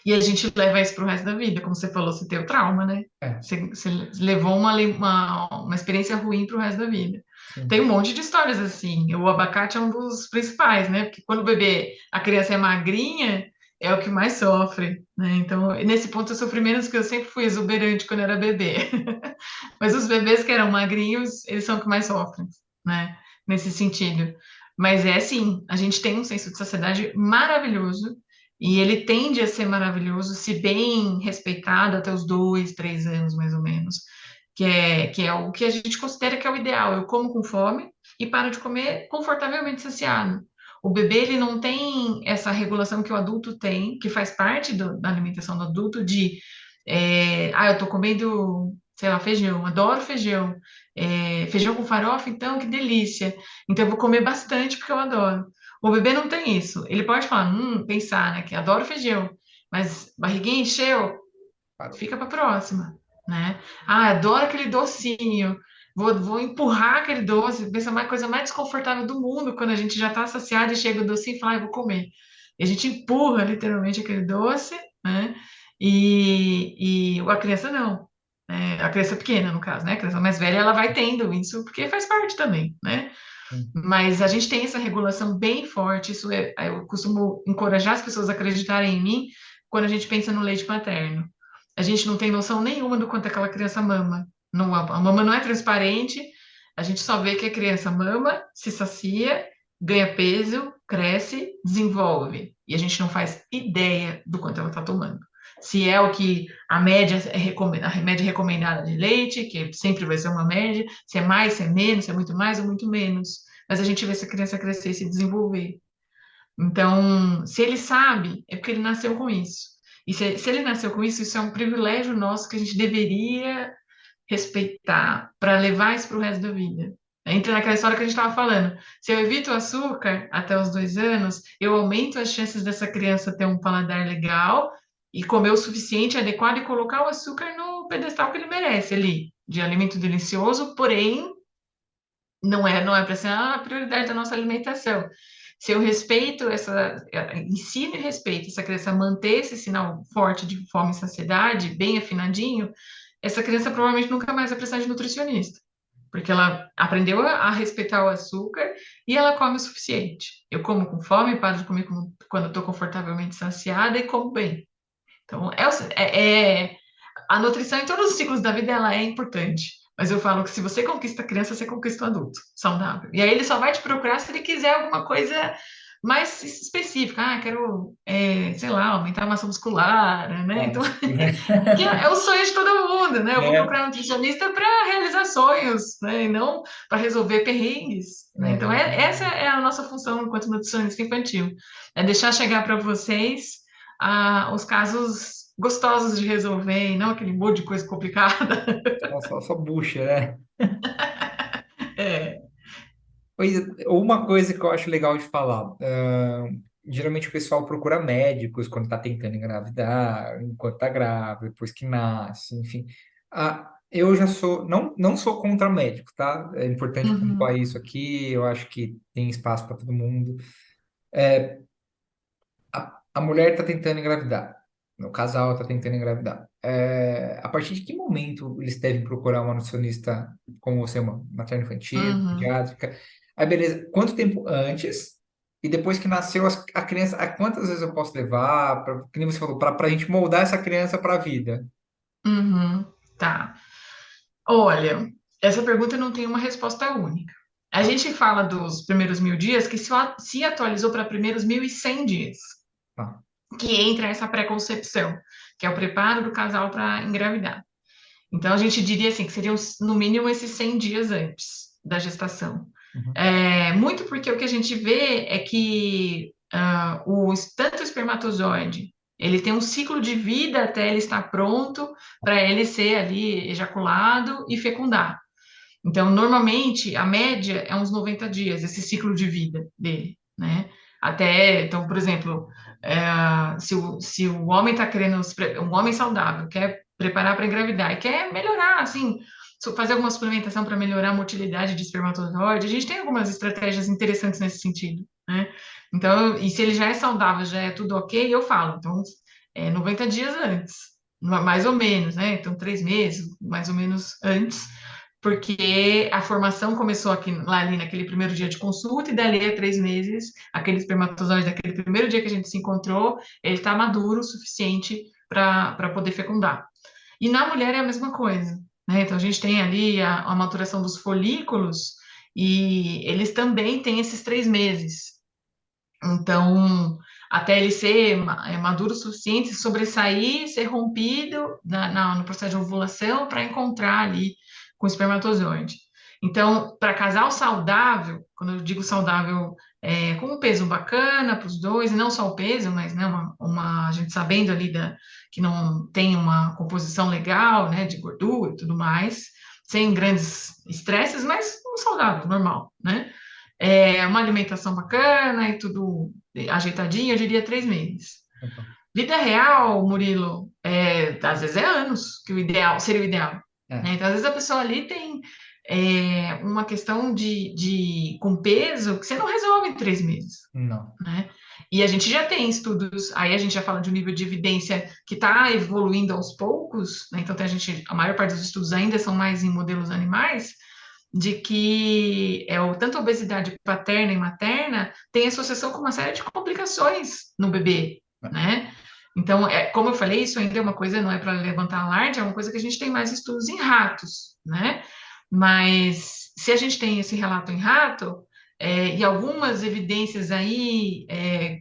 E a gente leva isso pro resto da vida, como você falou, você teve trauma, né? É, Você levou uma experiência ruim pro resto da vida. Tem sim. um monte de histórias assim. O abacate é um dos principais, né? Porque quando o bebê, a criança é magrinha, é o que mais sofre, né? Então, nesse ponto eu sofri menos, porque eu sempre fui exuberante quando era bebê. Mas os bebês que eram magrinhos, eles são os que mais sofrem, né? Nesse sentido. Mas é assim, a gente tem um senso de saciedade maravilhoso e ele tende a ser maravilhoso se bem respeitado até os 2, 3 anos, mais ou menos, que é o que a gente considera que é o ideal. Eu como com fome e paro de comer confortavelmente saciado. O bebê, ele não tem essa regulação que o adulto tem, que faz parte da alimentação do adulto, eu tô comendo, sei lá, feijão, adoro feijão. Feijão com farofa, então, que delícia. Então, eu vou comer bastante porque eu adoro. O bebê não tem isso. Ele pode falar, pensar, né, que adoro feijão, mas barriguinha encheu, Parou. fica para próxima, né? Ah, adoro aquele docinho. Vou empurrar aquele doce. Pensa uma coisa mais desconfortável do mundo quando a gente já está saciado e chega o docinho e fala, eu vou comer. E a gente empurra literalmente aquele doce, né? E a criança não. Né? A criança pequena, no caso, né? A criança mais velha, ela vai tendo isso, porque faz parte também, né? Sim. Mas a gente tem essa regulação bem forte. Eu costumo encorajar as pessoas a acreditarem em mim quando a gente pensa no leite materno. A gente não tem noção nenhuma do quanto aquela criança mama. Não, a mama não é transparente, a gente só vê que a criança mama, se sacia, ganha peso, cresce, desenvolve. E a gente não faz ideia do quanto ela está tomando. Se é o que a média recomendada de leite, que sempre vai ser uma média, se é mais, se é menos, se é muito mais ou muito menos. Mas a gente vê essa criança crescer e se desenvolver. Então, se ele sabe, é porque ele nasceu com isso. E se ele nasceu com isso, isso é um privilégio nosso que a gente deveria respeitar para levar isso para o resto da vida. Entra naquela história que a gente estava falando. Se eu evito o açúcar até os 2 anos, eu aumento as chances dessa criança ter um paladar legal e comer o suficiente, adequado e colocar o açúcar no pedestal que ele merece ali, de alimento delicioso, porém não é para ser a prioridade da nossa alimentação. Se eu respeito ensino e respeito essa criança a manter esse sinal forte de fome e saciedade, bem afinadinho, essa criança provavelmente nunca mais vai precisar de nutricionista, porque ela aprendeu a respeitar o açúcar e ela come o suficiente. Eu como com fome, paro de comer quando estou confortavelmente saciada e como bem. Então, a nutrição em todos os ciclos da vida ela é importante. Mas eu falo que se você conquista a criança, você conquista o adulto saudável. E aí ele só vai te procurar se ele quiser alguma coisa mais específica. Ah, quero, sei lá, aumentar a massa muscular, né? É, Então, sim. que é o sonho de todo mundo, né? Eu vou É, procurar um nutricionista para realizar sonhos, né? E não para resolver perrengues, né? Então, é. essa é a nossa função enquanto nutricionista infantil. É deixar chegar para vocês os casos gostosos de resolver e não aquele monte de coisa complicada. Só bucha, né? É. Pois é, uma coisa que eu acho legal de falar, geralmente o pessoal procura médicos quando está tentando engravidar, enquanto está grávida, depois que nasce, enfim. Eu já sou, não sou contra médicos, tá? É importante pontuar Uhum, isso aqui, eu acho que tem espaço para todo mundo. A mulher está tentando engravidar, o casal está tentando engravidar. A partir de que momento eles devem procurar uma nutricionista como você, uma materno-infantil, uhum. pediátrica? Aí, beleza, quanto tempo antes? E depois que nasceu a criança, quantas vezes eu posso levar? Que nem você falou, para a gente moldar essa criança para a vida. Uhum, tá. Olha, essa pergunta não tem uma resposta única. A Tá, gente fala dos primeiros 1.000 dias que se atualizou para primeiros 1.100 dias, tá. que entra essa pré-concepção, que é o preparo do casal para engravidar. Então, a gente diria assim, que seriam no mínimo esses 100 dias antes da gestação. Uhum. Muito porque o que a gente vê é que tanto o espermatozoide Ele tem um ciclo de vida até ele estar pronto para ele ser ali ejaculado e fecundar. Então, normalmente, a média é uns 90 dias, esse ciclo de vida dele, né? Até, então, por exemplo, se o homem está querendo, um homem saudável, quer preparar para engravidar e quer melhorar, assim, fazer alguma suplementação para melhorar a motilidade de espermatozoide, a gente tem algumas estratégias interessantes nesse sentido, né? Então, e se ele já é saudável, já é tudo ok, eu falo, então, 90 dias antes, mais ou menos, né? Então, 3 meses, mais ou menos antes, porque a formação começou aqui, lá ali naquele primeiro dia de consulta, e dali a 3 meses, aquele espermatozoide daquele primeiro dia que a gente se encontrou, ele está maduro o suficiente para poder fecundar. E na mulher é a mesma coisa, né? Então a gente tem ali a maturação dos folículos, e eles também têm esses 3 meses. Então, até ele ser maduro o suficiente, sobressair, ser rompido no processo de ovulação para encontrar ali com o espermatozoide. Então, para casal saudável, quando eu digo saudável, com um peso bacana para os dois, e não só o peso, mas né, a gente sabendo ali que não tem uma composição legal, né, de gordura e tudo mais, sem grandes estresses, mas um saudável, normal, né? Uma alimentação bacana e tudo ajeitadinho, eu diria 3 meses. Vida real, Murilo, às vezes é anos que o ideal seria o ideal, né? É, Então, às vezes a pessoa ali tem uma questão com peso que você não resolve em 3 meses, não. né? E a gente já tem estudos, aí a gente já fala de um nível de evidência que está evoluindo aos poucos, né? Então a maior parte dos estudos ainda são mais em modelos animais, de que tanto a obesidade paterna e materna tem associação com uma série de complicações no bebê, né? Então, como eu falei, isso ainda é uma coisa, não é para levantar alarde, é uma coisa que a gente tem mais estudos em ratos, né? Mas se a gente tem esse relato em rato, e algumas evidências aí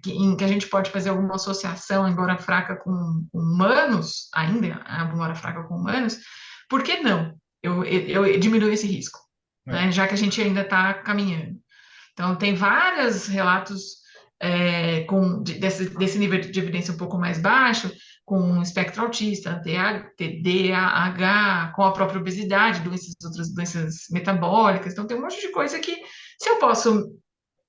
em que a gente pode fazer alguma associação, embora fraca, com humanos, ainda, embora fraca com humanos, por que não? Eu diminuo esse risco, É. né? Já que a gente ainda está caminhando. Então, tem vários relatos desse nível de evidência um pouco mais baixo, com espectro autista, TDAH, com a própria obesidade, outras doenças metabólicas. Então, tem um monte de coisa que, se eu posso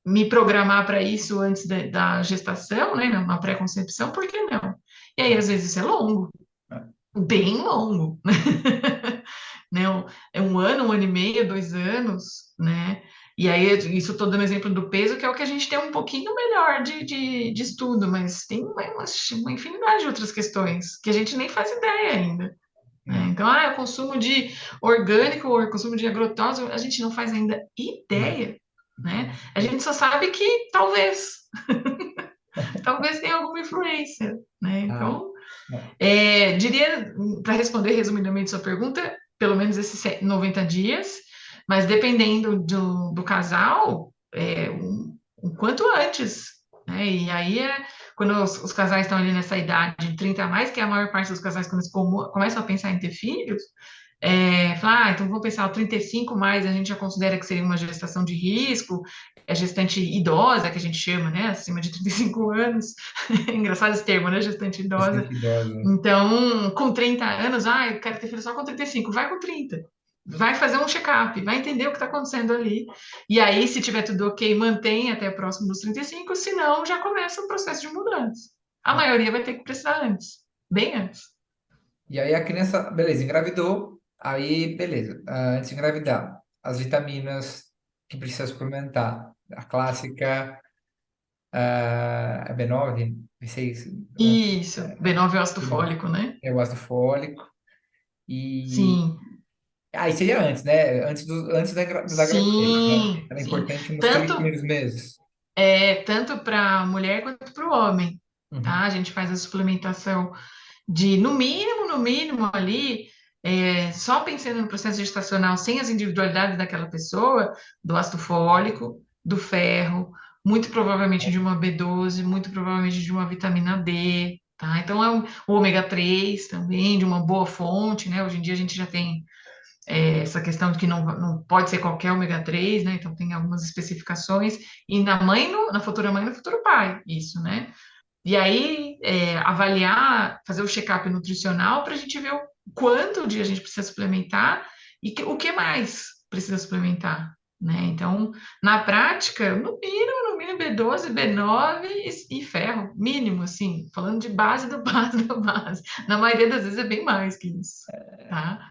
me programar para isso antes da gestação, né, na pré-concepção, por que não? E aí, às vezes, isso é longo, É. bem longo, né? É um ano, 1 ano e meio, 2 anos, né? E aí, isso estou dando exemplo do peso, que é o que a gente tem um pouquinho melhor de estudo, mas tem uma infinidade de outras questões que a gente nem faz ideia ainda, né? Não, Então, o consumo de orgânico ou o consumo de agrotóxico, a gente não faz ainda não. ideia, né? A gente só sabe que talvez tenha alguma influência, né? Ah, Então, é. diria, para responder resumidamente sua pergunta, pelo menos esses 90 dias, mas dependendo do casal, um quanto antes, né? E aí quando os casais estão ali nessa idade de 30 a mais, que é a maior parte dos casais, quando eles começam a pensar em ter filhos, falar, então vamos pensar, o 35 mais, a gente já considera que seria uma gestação de risco, é gestante idosa, que a gente chama, né? Acima de 35 anos. Engraçado esse termo, né? Gestante idosa. Bastante idosa. Então, com 30 anos, eu quero ter filho só com 35, vai com 30. Vai fazer um check-up, vai entender o que está acontecendo ali. E aí, se tiver tudo ok, mantém até próximo dos 35, senão já começa o processo de mudança. A É. maioria vai ter que precisar antes, bem antes. E aí a criança, beleza, engravidou, aí beleza. Antes de engravidar, as vitaminas que precisa suplementar. A clássica, a B9, B6, Isso, B9 é ácido B9, fólico, né? é o ácido fólico. E Sim, aí seria antes, né? Antes da gravidez, né? sim, Era sim. importante nos 3 primeiros Tanto meses. tanto para a mulher quanto para o homem, tá? Uhum. A gente faz a suplementação de, no mínimo ali, só pensando no processo gestacional, sem as individualidades daquela pessoa, do ácido fólico, do ferro, muito provavelmente de uma B12, muito provavelmente de uma vitamina D, tá? Então, o ômega 3 também, de uma boa fonte, né? Hoje em dia a gente já tem essa questão de que não pode ser qualquer ômega 3, né? Então, tem algumas especificações, e na futura mãe e no futuro pai, isso, né? E aí, avaliar, fazer o check-up nutricional para a gente ver o quanto de a gente precisa suplementar e o que mais precisa suplementar, né? Então, na prática, no mínimo B12, B9 e ferro, mínimo, assim, falando de base da base da base. Na maioria das vezes é bem mais que isso, tá?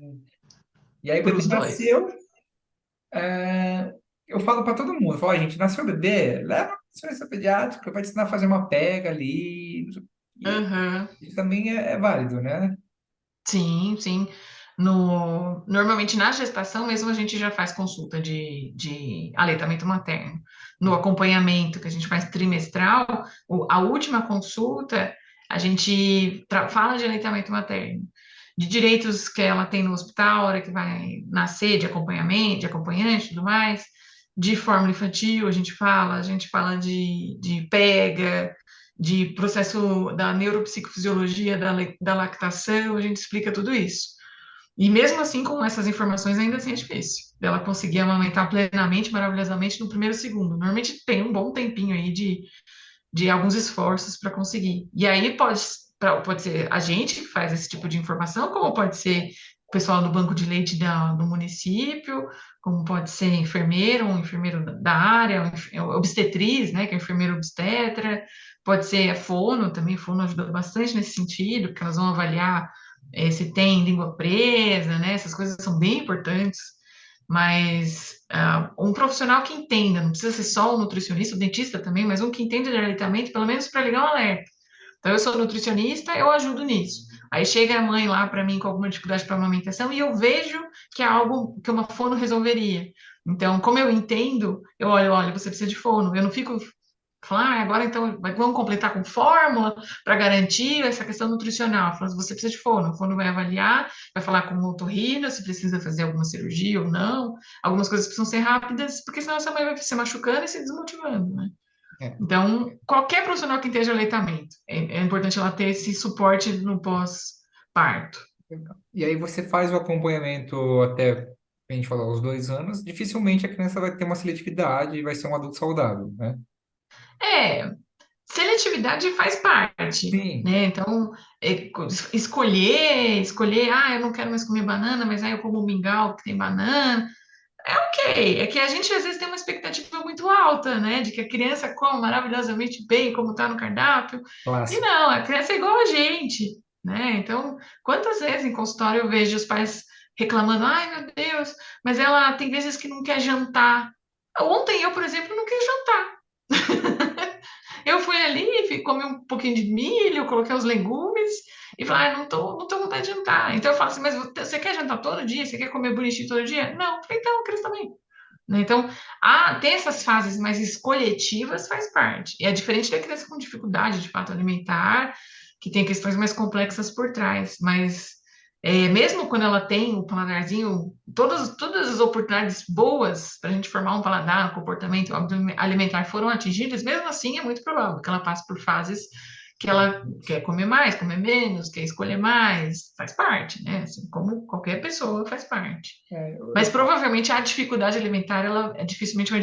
E aí o Para bebê os dois. nasceu, eu falo para todo mundo, eu falo, "Ó, gente, nasceu o bebê, leva para a ciência pediátrica, vai te ensinar a fazer uma pega ali, e Aham. isso também é válido, né? Sim, sim. Normalmente na gestação mesmo a gente já faz consulta de aleitamento materno. No acompanhamento que a gente faz trimestral, a última consulta, a gente fala de aleitamento materno, de direitos que ela tem no hospital, a hora que vai nascer, de acompanhamento, de acompanhante e tudo mais, de fórmula infantil, a gente fala de pega, de processo da neuropsicofisiologia da lactação, a gente explica tudo isso. E mesmo assim, com essas informações, ainda assim é difícil dela conseguir amamentar plenamente, maravilhosamente no primeiro segundo. Normalmente tem um bom tempinho aí de alguns esforços para conseguir. E aí pode ser a gente que faz esse tipo de informação, como pode ser o pessoal do banco de leite do município, como pode ser enfermeiro, um enfermeiro da área, obstetriz, né, que é enfermeiro obstetra, pode ser a fono também, a fono ajuda bastante nesse sentido, porque elas vão avaliar se tem língua presa, né, essas coisas são bem importantes, mas um profissional que entenda, não precisa ser só um nutricionista, o dentista também, mas um que entenda de aleitamento, pelo menos para ligar um alerta. Então, eu sou nutricionista, eu ajudo nisso. Aí chega a mãe lá para mim com alguma dificuldade para amamentação e eu vejo que é algo que uma fono resolveria. Então, como eu entendo, eu olho, olha, você precisa de fono. Eu não fico falar, agora então vamos completar com fórmula para garantir essa questão nutricional. Falando, você precisa de fono, o fono vai avaliar, vai falar com o otorrino se precisa fazer alguma cirurgia ou não. Algumas coisas precisam ser rápidas, porque senão essa mãe vai se machucando e se desmotivando, né? É. Então, qualquer profissional que esteja aleitamento, é importante ela ter esse suporte no pós-parto. E aí você faz o acompanhamento até, a gente falou, aos 2 anos, dificilmente a criança vai ter uma seletividade e vai ser um adulto saudável, né? É, seletividade faz parte, Sim, né? Então, escolher, eu não quero mais comer banana, mas aí eu como mingau que tem banana. É ok, é que a gente às vezes tem uma expectativa muito alta, né? De que a criança coma maravilhosamente bem, como está no cardápio. E clássico. não, a criança é igual a gente, né? Então, quantas vezes em consultório eu vejo os pais reclamando, ai meu Deus, mas ela tem vezes que não quer jantar. Ontem eu, por exemplo, não quis jantar. Eu fui ali, comi um pouquinho de milho, coloquei os legumes e falei, não tô com vontade de jantar. Então eu falo assim, mas você quer jantar todo dia? Você quer comer bonitinho todo dia? Não, eu falei, então, eu quero também. Né? Então, tem essas fases mais escolhetivas, faz parte. E é diferente da criança com dificuldade, de fato, alimentar, que tem questões mais complexas por trás. Mas, mesmo quando ela tem o paladarzinho, todas as oportunidades boas para a gente formar um paladar, um comportamento alimentar foram atingidas, mesmo assim é muito provável que ela passe por fases que ela quer comer mais, comer menos, quer escolher mais, faz parte, né? Assim, como qualquer pessoa faz parte. É, eu, Mas eu falo. provavelmente a dificuldade alimentar ela dificilmente vai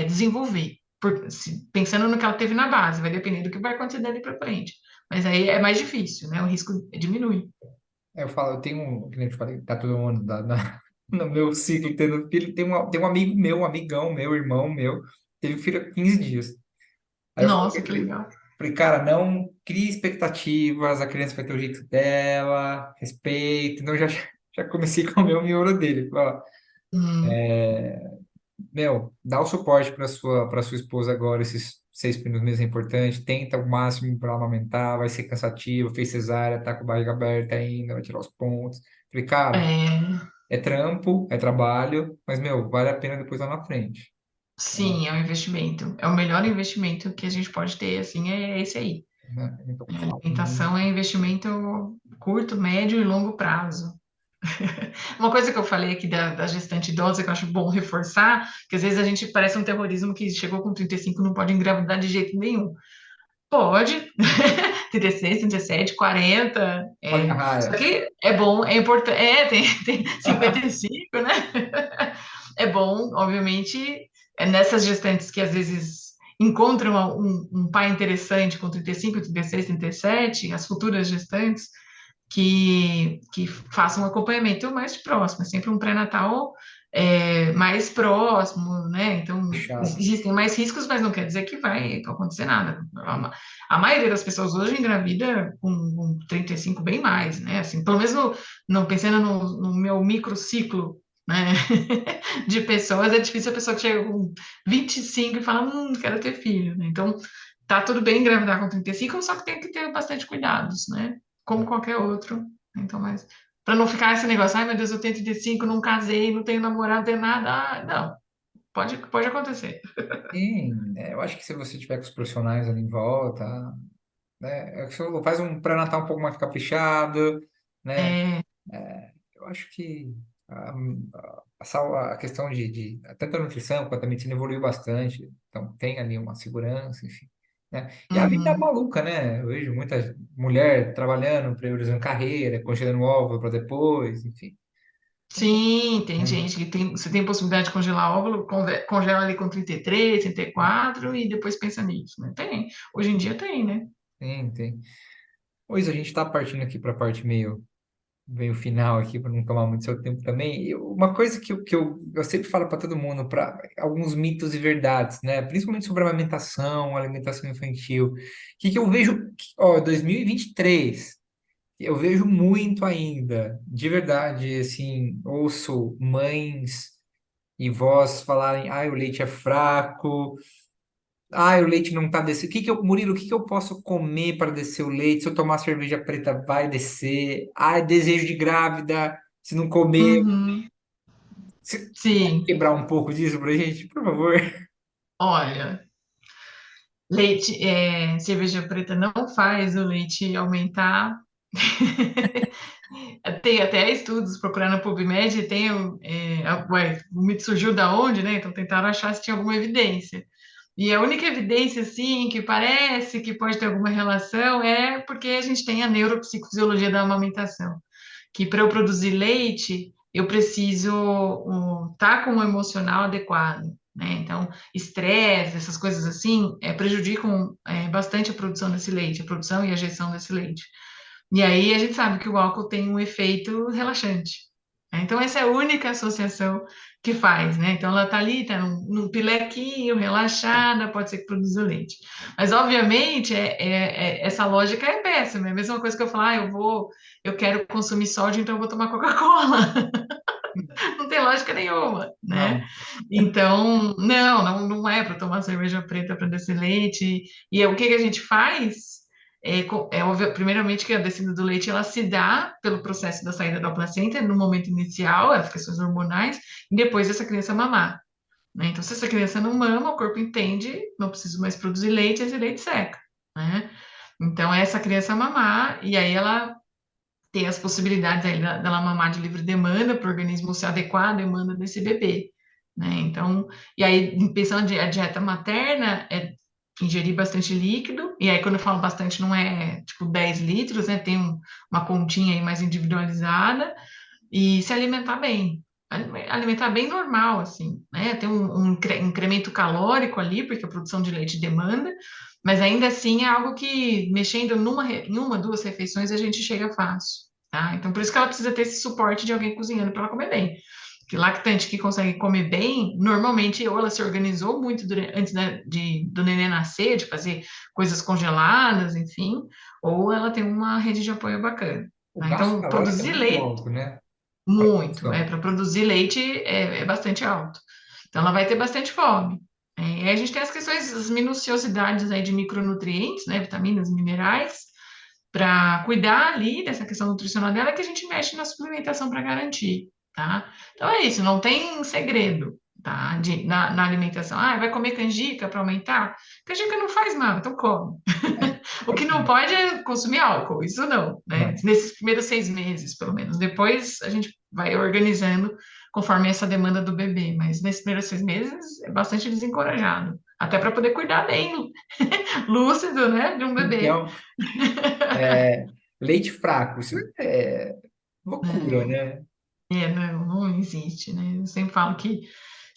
desenvolver, pensando no que ela teve na base, vai depender do que vai acontecer dali para frente. Mas aí é mais difícil, né? O risco diminui. Eu falo, eu tenho um, que nem eu te falei, tá todo mundo no meu ciclo tendo filho, tem um amigo meu, um amigão meu, irmão meu, teve filho há 15 dias. Aí eu falei, Nossa, que legal. cara, não crie expectativas, a criança vai ter o jeito dela, respeito, então já comecei a comer o miolo dele. Ó, Hum, meu, dá o suporte para sua esposa agora, esses 6 primeiros meses é importante, tenta o máximo para amamentar, vai ser cansativo, fez cesárea, tá com a barriga aberta ainda, vai tirar os pontos. Falei, cara, é, é trampo, é trabalho, mas, meu, vale a pena depois lá na frente. sim, é um investimento. É o melhor investimento que a gente pode ter, assim, é esse aí. Né? Então, A falo alimentação muito. é investimento curto, médio e longo prazo. Uma coisa que eu falei aqui da gestante idosa, que eu acho bom reforçar, que às vezes a gente parece um terrorismo que chegou com 35 não pode engravidar de jeito nenhum. Pode, 36, 37, 40. Olha a Só raia. que é bom, é importante. Tem 55, né? É bom, obviamente, nessas gestantes que às vezes encontram um pai interessante com 35, 36, 37, as futuras gestantes, que façam um acompanhamento mais próximo, é sempre um pré-natal mais próximo, né? Então, Fechado. existem mais riscos, mas não quer dizer que vai acontecer nada. A maioria das pessoas hoje engravida com 35 bem mais, né? Assim, pelo menos pensando no meu microciclo, né? De pessoas, é difícil a pessoa que chega com 25 e fala, quero ter filho, né? Então, tá tudo bem engravidar com 35, só que tem que ter bastante cuidados, né? Como qualquer outro. Então, mas para não ficar esse negócio, ai meu Deus, eu tenho 35, não casei, não tenho namorado, não tenho nada. Não, pode acontecer. Sim, eu acho que se você tiver com os profissionais ali em volta, né, é o que você falou, faz um pré-natal um pouco mais caprichado, né? É, Eu acho que a questão de tanto a nutrição quanto a medicina evoluiu bastante, então tem ali uma segurança, enfim, né? E a vida é uhum. maluca, né? Eu vejo muita mulher trabalhando, priorizando carreira, congelando óvulo para depois, enfim. Sim, tem Né? gente que tem, você tem possibilidade de congelar óvulo, congela ali com 33, 34 e depois pensa nisso, né? Tem. Hoje em dia tem, né? Tem, tem. Pois a gente está partindo aqui para a parte meio final aqui, para não tomar muito seu tempo também. Uma coisa que eu sempre falo para todo mundo, para alguns mitos e verdades, né? Principalmente sobre a amamentação, alimentação infantil. O que eu vejo, ó, 2023, eu vejo muito ainda, de verdade, assim, ouço mães e vós falarem, o leite é fraco, o leite não tá descendo. Murilo, o que que eu posso comer para descer o leite? Se eu tomar cerveja preta, vai descer. Desejo de grávida. Se não comer, Uhum. você pode Sim, quebrar um pouco disso pra gente, por favor? olha, cerveja preta não faz o leite aumentar. Tem até estudos, procurar na PubMed, tem o mito surgiu da onde, né? Então tentaram achar se tinha alguma evidência. E a única evidência, assim, que parece que pode ter alguma relação é porque a gente tem a neuropsicofisiologia da amamentação, que para eu produzir leite, eu preciso estar com o emocional adequado, né? Então, estresse, essas coisas assim, prejudicam bastante a produção desse leite, a produção e a gestão desse leite. E aí a gente sabe que o álcool tem um efeito relaxante, né? Então, essa é a única associação que faz, né? Então, ela tá ali, tá num pilequinho, relaxada, pode ser que produza leite. Mas, obviamente, essa lógica é péssima. É a mesma coisa que eu falar, eu quero consumir sódio, então eu vou tomar Coca-Cola. Não tem lógica nenhuma, né? Não. Então, não é para tomar cerveja preta para descer leite. E o que que a gente faz? Primeiramente que a descida do leite ela se dá pelo processo da saída da placenta no momento inicial, as questões hormonais, e depois essa criança mamar, né? Então, se essa criança não mama, o corpo entende, não preciso mais produzir leite, esse leite seca, né? Então, é essa criança mamar, e aí ela tem as possibilidades aí dela mamar de livre demanda, para o organismo se adequar à demanda desse bebê, né? Então, e aí, pensando a dieta materna, é ingerir bastante líquido, e aí quando eu falo bastante não é tipo 10 litros, né? Tem uma continha aí mais individualizada, e se alimentar bem. Alimentar bem normal, assim, né? Tem um incremento calórico ali, porque a produção de leite demanda, mas ainda assim é algo que, mexendo em uma, duas refeições, a gente chega fácil, tá? Então, por isso que ela precisa ter esse suporte de alguém cozinhando para ela comer bem. Que lactante que consegue comer bem, normalmente, ou ela se organizou muito antes do neném nascer, de fazer coisas congeladas, enfim, ou ela tem uma rede de apoio bacana. O Tá? gasto Então, calórico é produzir muito leite, alto, né? Para muito, produção. para produzir leite é bastante alto. Então, ela vai ter bastante fome. E aí a gente tem as questões, as minuciosidades aí de micronutrientes, né, vitaminas, minerais, para cuidar ali dessa questão nutricional dela, que a gente mexe na suplementação para garantir, tá? Então é isso, não tem segredo, tá? Na alimentação. Vai comer canjica para aumentar? Canjica não faz mal, então come. O que não pode é consumir álcool, isso não, né? Não. Nesses primeiros 6 meses, pelo menos. Depois a gente vai organizando conforme essa demanda do bebê, mas nesses primeiros 6 meses é bastante desencorajado. Até para poder cuidar bem, lúcido, né, de um bebê. Então, é, leite fraco, isso é loucura, Não, né? não existe, né? Eu sempre falo que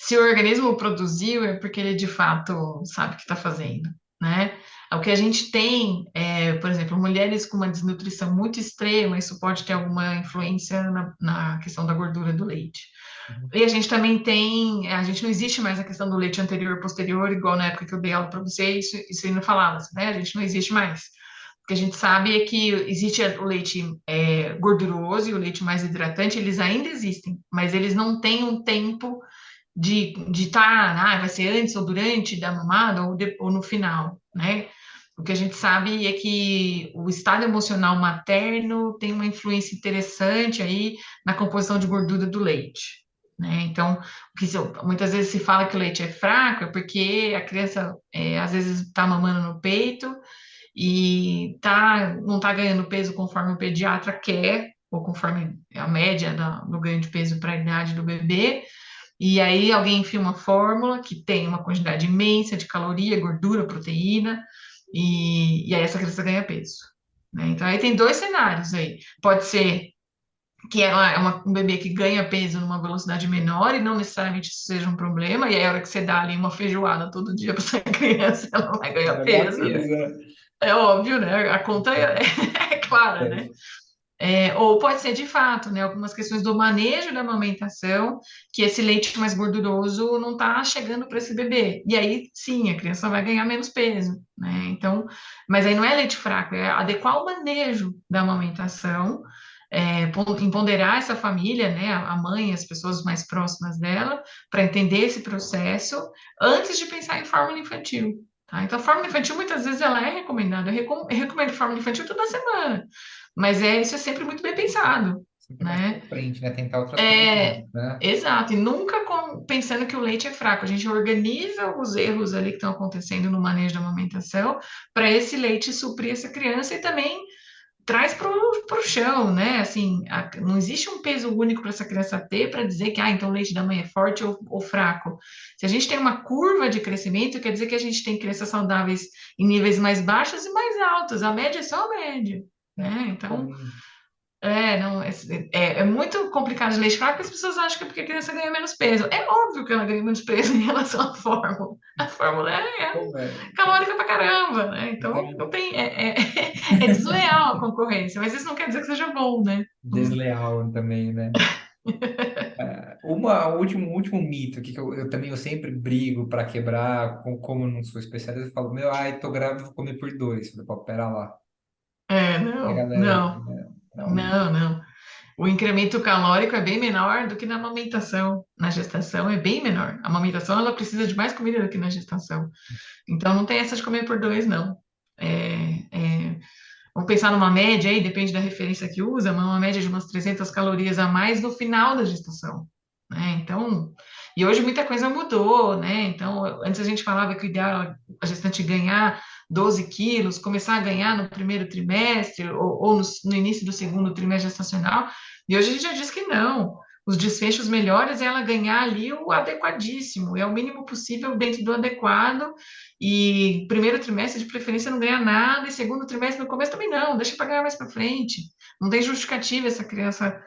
Se o organismo produziu, é porque ele de fato sabe o que está fazendo, né? O que a gente tem, por exemplo, mulheres com uma desnutrição muito extrema, isso pode ter alguma influência na questão da gordura do leite. Uhum. E a gente também tem, a gente não existe mais a questão do leite anterior e posterior, igual na época que eu dei aula para você, isso aí não falava, né? A gente não existe mais. O que a gente sabe é que existe o leite gorduroso e o leite mais hidratante, eles ainda existem, mas eles não têm um tempo de estar, vai ser antes ou durante da mamada ou no final, né? O que a gente sabe é que o estado emocional materno tem uma influência interessante aí na composição de gordura do leite, né? Então, muitas vezes se fala que o leite é fraco, é porque a criança às vezes está mamando no peito e não está ganhando peso conforme o pediatra quer, ou conforme a média do ganho de peso para a idade do bebê, e aí alguém enfia uma fórmula que tem uma quantidade imensa de caloria, gordura, proteína, e aí essa criança ganha peso, né? Então aí tem dois cenários aí. Pode ser que ela é um bebê que ganha peso numa velocidade menor e não necessariamente isso seja um problema, e aí a hora que você dá ali uma feijoada todo dia para essa criança, ela vai ganhar Vai ganhar peso, né? peso, né? É óbvio, né? A conta é clara, né? É. Ou pode ser de fato, né, algumas questões do manejo da amamentação, que esse leite mais gorduroso não está chegando para esse bebê. E aí, sim, a criança vai ganhar menos peso, né? Então, mas aí não é leite fraco, é adequar o manejo da amamentação, empoderar essa família, né, a mãe, as pessoas mais próximas dela, para entender esse processo antes de pensar em fórmula infantil. Tá? Então, a fórmula infantil muitas vezes ela é recomendada. Eu recomendo fórmula infantil toda semana. Mas isso é sempre muito bem pensado, Sempre mais pra né? frente, né? Tentar outras coisas, É, né? exato, e nunca pensando que o leite é fraco. A gente organiza os erros ali que estão acontecendo no manejo da amamentação para esse leite suprir essa criança e também traz para o chão, né? Assim, não existe um peso único para essa criança ter para dizer que, então o leite da mãe é forte ou fraco. Se a gente tem uma curva de crescimento, quer dizer que a gente tem crianças saudáveis em níveis mais baixos e mais altos. A média é só a média. É, Né? Então, comum. não, é muito complicado de leite fraco, porque as pessoas acham que é porque a criança ganha menos peso. É óbvio que ela ganha menos peso em relação à fórmula. A fórmula é Pô, velho. calórica pra caramba, né? Então, Então, não tem, é desleal a concorrência, mas isso não quer dizer que seja bom, né? desleal também, né? Um último mito aqui que eu também eu sempre brigo para quebrar, como eu não sou especialista, eu falo, tô grávida, vou comer por dois. Eu falei, pô, pera lá. E a Não, galera, não, né, não, não, não. O incremento calórico é bem menor do que na amamentação. Na gestação é bem menor. A amamentação, ela precisa de mais comida do que na gestação. Então, não tem essa de comer por dois, não. Vamos pensar numa média aí, depende da referência que usa, mas uma média de umas 300 calorias a mais no final da gestação, né? Então, e hoje muita coisa mudou, né? Então, antes a gente falava que o ideal era a gestante ganhar 12 quilos, começar a ganhar no primeiro trimestre ou no início do segundo trimestre gestacional, e hoje a gente já diz que não. Os desfechos melhores é ela ganhar ali o adequadíssimo, é o mínimo possível dentro do adequado, e primeiro trimestre, de preferência, não ganha nada, e segundo trimestre, no começo também não, deixa para ganhar mais para frente. Não tem justificativa essa criança,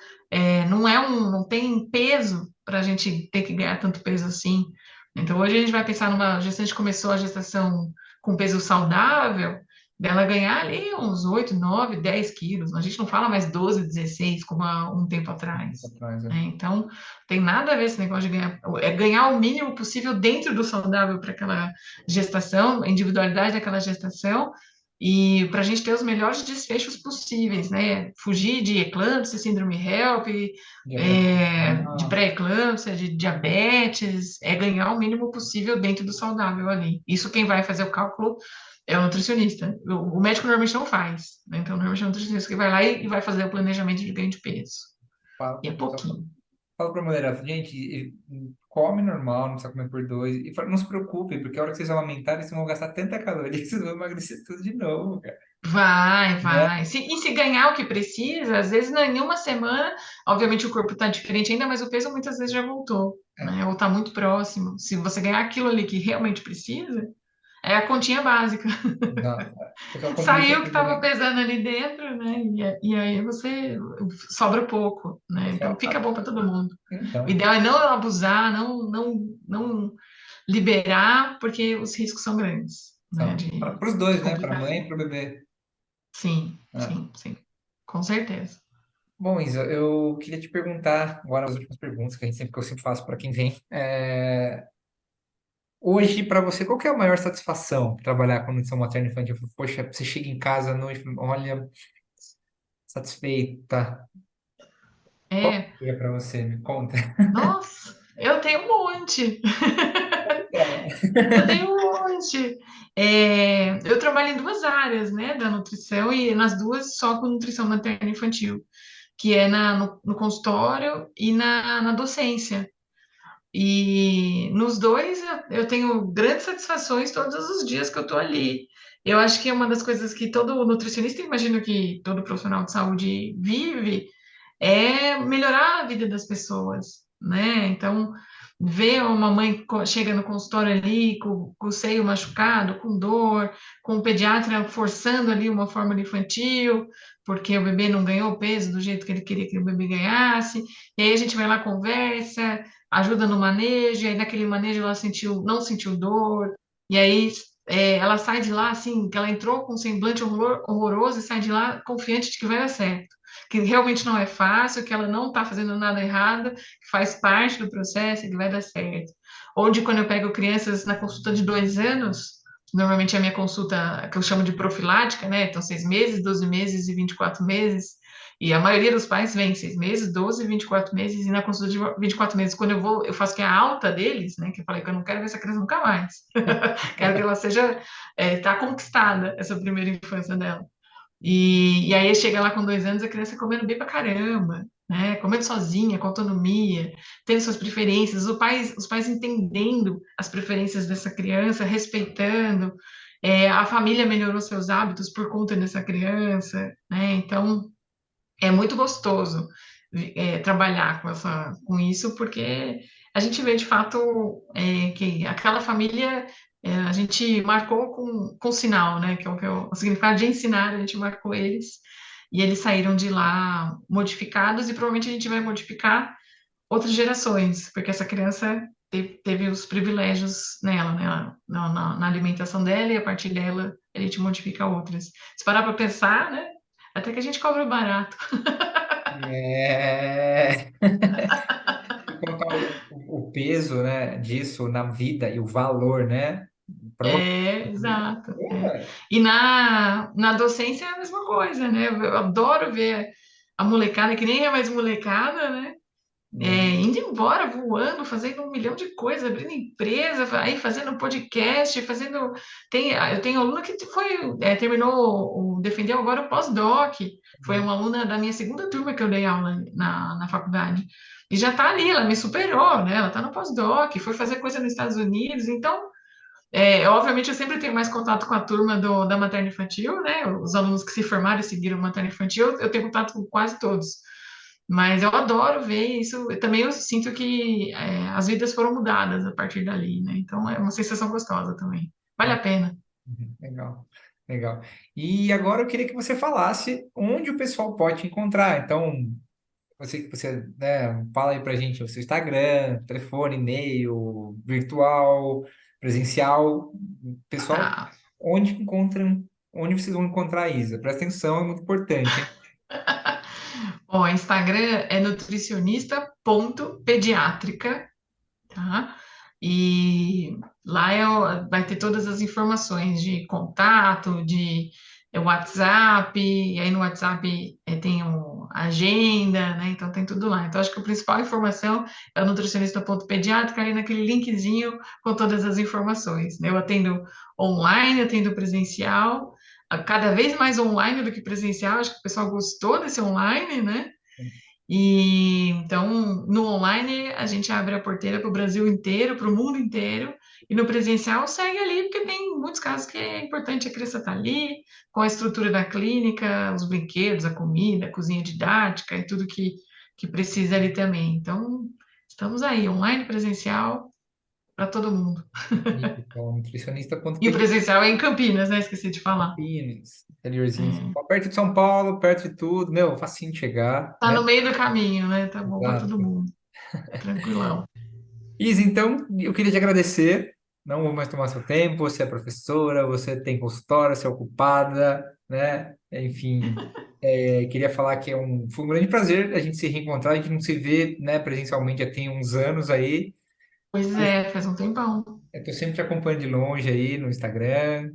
não tem peso para a gente ter que ganhar tanto peso assim. Então, hoje a gente vai pensar numa gestante que começou a gestação com peso saudável, dela ganhar ali uns 8 9 10 quilos. A gente não fala mais 12 16 como há um tempo atrás. atrás, né? Né? Então, tem nada a ver esse negócio de ganhar, ganhar o mínimo possível dentro do saudável para aquela gestação, a individualidade daquela gestação, e para a gente ter os melhores desfechos possíveis, né? Fugir de eclâmpsia, síndrome HELP, Diabetes. de pré-eclâmpsia, de diabetes, é ganhar o mínimo possível dentro do saudável ali. Isso quem vai fazer o cálculo é o nutricionista. O médico normalmente não faz, né? Então, normalmente é o nutricionista que vai lá e vai fazer o planejamento de ganho de peso. Fala, E é pouquinho. fala pra mulherada, gente, come normal, não precisa comer por dois. E fala, não se preocupe, porque a hora que vocês aumentarem, vocês vão gastar tanta caloria que vocês vão emagrecer tudo de novo, cara. Vai, Né? vai. E se ganhar o que precisa, às vezes em uma semana, obviamente o corpo está diferente ainda, mas o peso muitas vezes já voltou, É, né? Ou está muito próximo. Se você ganhar aquilo ali que realmente precisa, é a continha básica. não. pessoal complica Saiu o que tudo, estava né? pesando ali dentro, né? E aí você sobra pouco, né? Então Pessoal, fica bom para todo mundo. O então, ideal é não abusar, não liberar, porque os riscos são grandes, né? são De para os dois, né? Para a mãe e complicação. para o bebê. Sim, Né? sim, sim. Com certeza. Bom, Isa, eu queria te perguntar agora as últimas perguntas que eu sempre faço para quem vem. Hoje, para você, qual que é a maior satisfação trabalhar com nutrição materna e infantil? Poxa, você chega em casa à noite, olha, satisfeita. Qual É, que é para você? Me conta. nossa, eu tenho um monte. É. Eu tenho um monte. Eu trabalho em duas áreas, né, da nutrição e nas duas só com nutrição materna e infantil, que é no consultório e na docência. E nos dois eu tenho grandes satisfações todos os dias que eu estou ali. Eu acho que é uma das coisas que todo nutricionista, imagino que todo profissional de saúde vive, é melhorar a vida das pessoas, né? Então, ver uma mãe chega no consultório ali com o seio machucado, com dor, com o pediatra forçando ali uma fórmula infantil, porque o bebê não ganhou o peso do jeito que ele queria que o bebê ganhasse, e aí a gente vai lá, conversa, ajuda no manejo, e aí naquele manejo ela não sentiu dor, e aí ela sai de lá assim, que ela entrou com um semblante horroroso e sai de lá confiante de que vai dar certo, que realmente não é fácil, que ela não está fazendo nada errado, que faz parte do processo e que vai dar certo. Ou de quando eu pego crianças na consulta de 2 anos, normalmente é a minha consulta que eu chamo de profilática, né? Então, 6 meses, 12 meses e 24 meses. E a maioria dos pais vem 6 meses, 12, 24 meses, e na consulta de 24 meses, quando eu vou, eu faço que é a alta deles, né? Que eu falei que eu não quero ver essa criança nunca mais. Quero que ela seja, tá conquistada, essa primeira infância dela. E aí chega lá com 2 anos, a criança comendo bem pra caramba, né? Comendo sozinha, com autonomia, tendo suas preferências, os pais entendendo as preferências dessa criança, respeitando. A família melhorou seus hábitos por conta dessa criança, né? Então, é muito gostoso trabalhar com isso, porque a gente vê de fato que aquela família a gente marcou com sinal, né? Que é o significado de ensinar, a gente marcou eles, e eles saíram de lá modificados, e provavelmente a gente vai modificar outras gerações, porque essa criança teve os privilégios nela, né? Na alimentação dela, e a partir dela a gente modifica outras. Se parar para pensar, né? Até que a gente cobra barato. É... E colocar o peso, né, disso na vida e o valor, né? Para uma Exato. pessoa, E na docência é a mesma coisa, né? Eu adoro ver a molecada, que nem é mais molecada, né? Indo embora, voando, fazendo 1 milhão de coisas, abrindo empresa, aí fazendo podcast, fazendo. Eu tenho aluna que terminou, defendeu agora o pós-doc. Foi uma aluna da minha segunda turma que eu dei aula na faculdade. E já está ali, ela me superou, né? Ela está no pós-doc, foi fazer coisa nos Estados Unidos. Então, obviamente, eu sempre tenho mais contato com a turma da materno infantil, né? Os alunos que se formaram e seguiram materno infantil, eu tenho contato com quase todos. Mas eu adoro ver isso. Também eu sinto que as vidas foram mudadas a partir dali, né? Então é uma sensação gostosa também. Vale a pena. legal, legal. E agora eu queria que você falasse onde o pessoal pode te encontrar. Então, você, né, fala aí pra gente o seu Instagram, telefone, e-mail, virtual, presencial. Pessoal, Tá. onde vocês vão encontrar a Isa? Presta atenção, é muito importante, hein? Ó, Instagram é nutricionista.pediátrica, tá? E lá vai ter todas as informações de contato, de WhatsApp, e aí no WhatsApp tem a agenda, né? Então tem tudo lá. Então acho que a principal informação é o nutricionista.pediátrica, ali naquele linkzinho com todas as informações, né? Eu atendo online, atendo presencial, cada vez mais online do que presencial, acho que o pessoal gostou desse online, né? E então, no online, a gente abre a porteira para o Brasil inteiro, para o mundo inteiro, e no presencial segue ali, porque tem muitos casos que é importante a criança estar ali, com a estrutura da clínica, os brinquedos, a comida, a cozinha didática e tudo que precisa ali também. Então, estamos aí, online, presencial, para todo mundo. Então, nutricionista ponto E o PT. presencial é em Campinas, né? Esqueci de falar. Campinas, interiorzinho de São É. Paulo, perto de São Paulo, perto de tudo, meu, facinho de chegar, Tá né? no meio do caminho, né? Tá bom para todo Exato. mundo. Tranquilão. Isa, então, eu queria te agradecer. Não vou mais tomar seu tempo. Você é professora, você tem consultório, você é ocupada, né? Enfim, queria falar que foi um grande prazer a gente se reencontrar. A gente não se vê, né, presencialmente já tem uns anos aí. Pois é, faz um tempão. Eu estou sempre te acompanhando de longe aí no Instagram.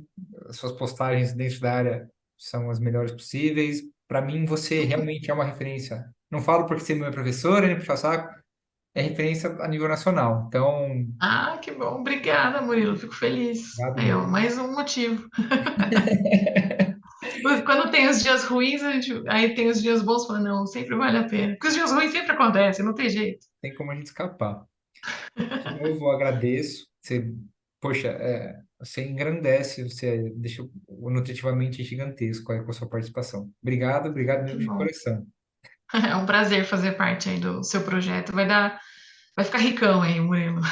As suas postagens dentro da área são as melhores possíveis. Para mim, você realmente é uma referência. Não falo porque você não é professora, nem puxa saco, é referência a nível nacional. Então, Ah, que bom. Obrigada, Murilo. Fico feliz. obrigado Aí, ó, mesmo. mais um motivo. Quando tem os dias ruins, aí tem os dias bons, fala, não, sempre vale a pena. Porque os dias ruins sempre acontecem, não tem jeito. Tem como a gente escapar. De novo, eu agradeço. Você, poxa, você engrandece, você deixa o nutritivamente gigantesco aí com a sua participação. Obrigado, obrigado Que mesmo de bom. coração. É um prazer fazer parte aí do seu projeto. Vai ficar ricão aí, Murilo, Vai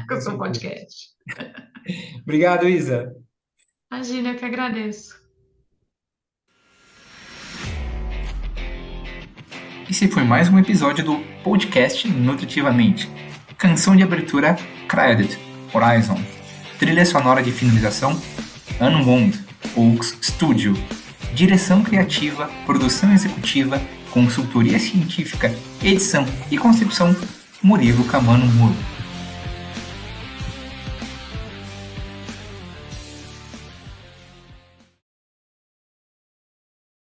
sim, com o com seu certeza. podcast. Obrigado, Isa. Imagina, eu que agradeço. Esse foi mais um episódio do podcast Nutritivamente. Canção de abertura Credit, Horizon. Trilha sonora de finalização Unwound, Oaks Studio. Direção criativa, produção executiva, consultoria científica, edição e concepção Murilo Camano Muro.